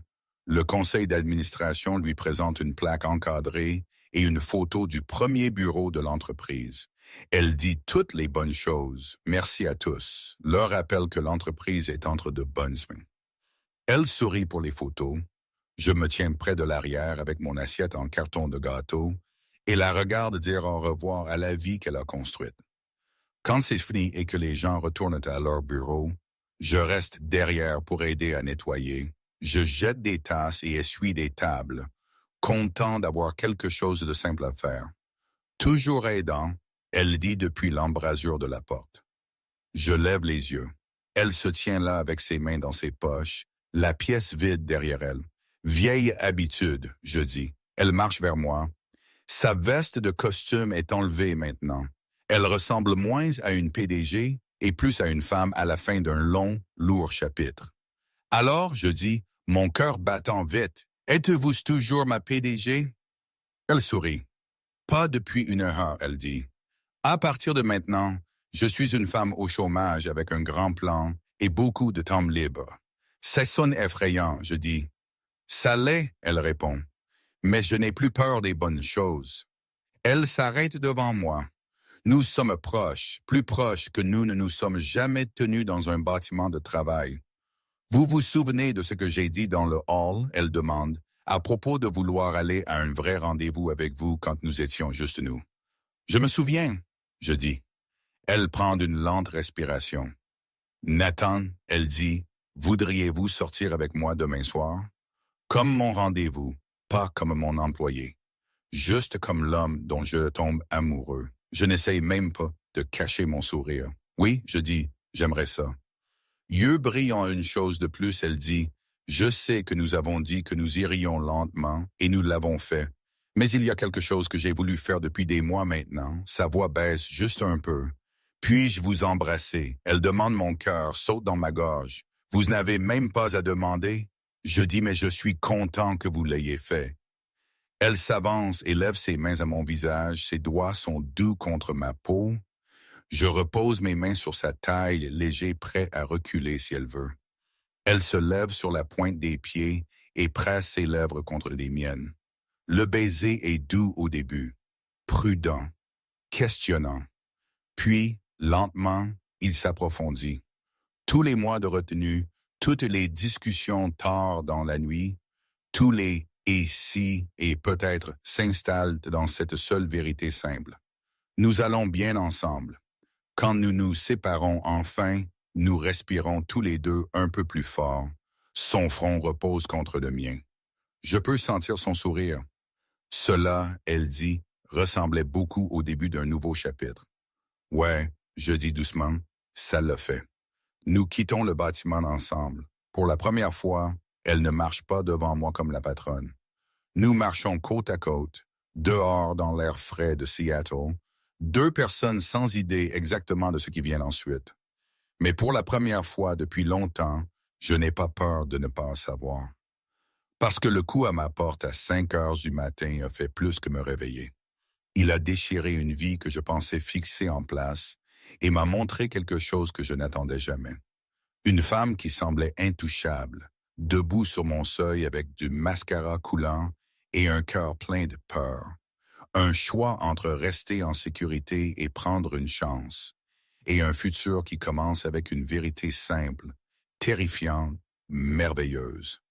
Le conseil d'administration lui présente une plaque encadrée et une photo du premier bureau de l'entreprise. Elle dit toutes les bonnes choses. Merci à tous. Leur rappelle que l'entreprise est entre de bonnes mains. Elle sourit pour les photos. Je me tiens près de l'arrière avec mon assiette en carton de gâteau et la regarde dire au revoir à la vie qu'elle a construite. Quand c'est fini et que les gens retournent à leur bureau, je reste derrière pour aider à nettoyer. Je jette des tasses et essuie des tables, content d'avoir quelque chose de simple à faire. Toujours aidant, elle dit depuis l'embrasure de la porte. Je lève les yeux. Elle se tient là avec ses mains dans ses poches, la pièce vide derrière elle. Vieille habitude, je dis. Elle marche vers moi. Sa veste de costume est enlevée maintenant. Elle ressemble moins à une PDG et plus à une femme à la fin d'un long, lourd chapitre. Alors, je dis, mon cœur battant vite, êtes-vous toujours ma PDG? Elle sourit. Pas depuis une heure, elle dit. À partir de maintenant, je suis une femme au chômage avec un grand plan et beaucoup de temps libre. Ça sonne effrayant, je dis. Ça l'est, elle répond. Mais je n'ai plus peur des bonnes choses. Elle s'arrête devant moi. Nous sommes proches, plus proches que nous ne nous sommes jamais tenus dans un bâtiment de travail. Vous vous souvenez de ce que j'ai dit dans le hall, elle demande, à propos de vouloir aller à un vrai rendez-vous avec vous quand nous étions juste nous. Je me souviens, je dis. Elle prend une lente respiration. Nathan, elle dit, voudriez-vous sortir avec moi demain soir? Comme mon rendez-vous, pas comme mon employé. Juste comme l'homme dont je tombe amoureux. Je n'essaye même pas de cacher mon sourire. Oui, je dis, j'aimerais ça. Yeux brillant une chose de plus, elle dit, je sais que nous avons dit que nous irions lentement et nous l'avons fait. Mais il y a quelque chose que j'ai voulu faire depuis des mois maintenant. Sa voix baisse juste un peu. Puis-je vous embrasser? Elle demande mon cœur, saute dans ma gorge. Vous n'avez même pas à demander? Je dis, mais je suis content que vous l'ayez fait. Elle s'avance et lève ses mains à mon visage, ses doigts sont doux contre ma peau. Je repose mes mains sur sa taille, léger, prêt à reculer si elle veut. Elle se lève sur la pointe des pieds et presse ses lèvres contre les miennes. Le baiser est doux au début, prudent, questionnant. Puis, lentement, il s'approfondit. Tous les mois de retenue, toutes les discussions tard dans la nuit, tous les « et si » et peut-être s'installent dans cette seule vérité simple. Nous allons bien ensemble. Quand nous nous séparons enfin, nous respirons tous les deux un peu plus fort. Son front repose contre le mien. Je peux sentir son sourire. Cela, elle dit, ressemblait beaucoup au début d'un nouveau chapitre. Ouais, je dis doucement, ça le fait. Nous quittons le bâtiment ensemble. Pour la première fois, elle ne marche pas devant moi comme la patronne. Nous marchons côte à côte, dehors dans l'air frais de Seattle, deux personnes sans idée exactement de ce qui vient ensuite. Mais pour la première fois depuis longtemps, je n'ai pas peur de ne pas savoir. Parce que le coup à ma porte à 5 heures du matin a fait plus que me réveiller. Il a déchiré une vie que je pensais fixée en place et m'a montré quelque chose que je n'attendais jamais. Une femme qui semblait intouchable, debout sur mon seuil avec du mascara coulant et un cœur plein de peur. Un choix entre rester en sécurité et prendre une chance, et un futur qui commence avec une vérité simple, terrifiante, merveilleuse.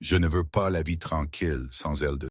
Je ne veux pas la vie tranquille sans elle de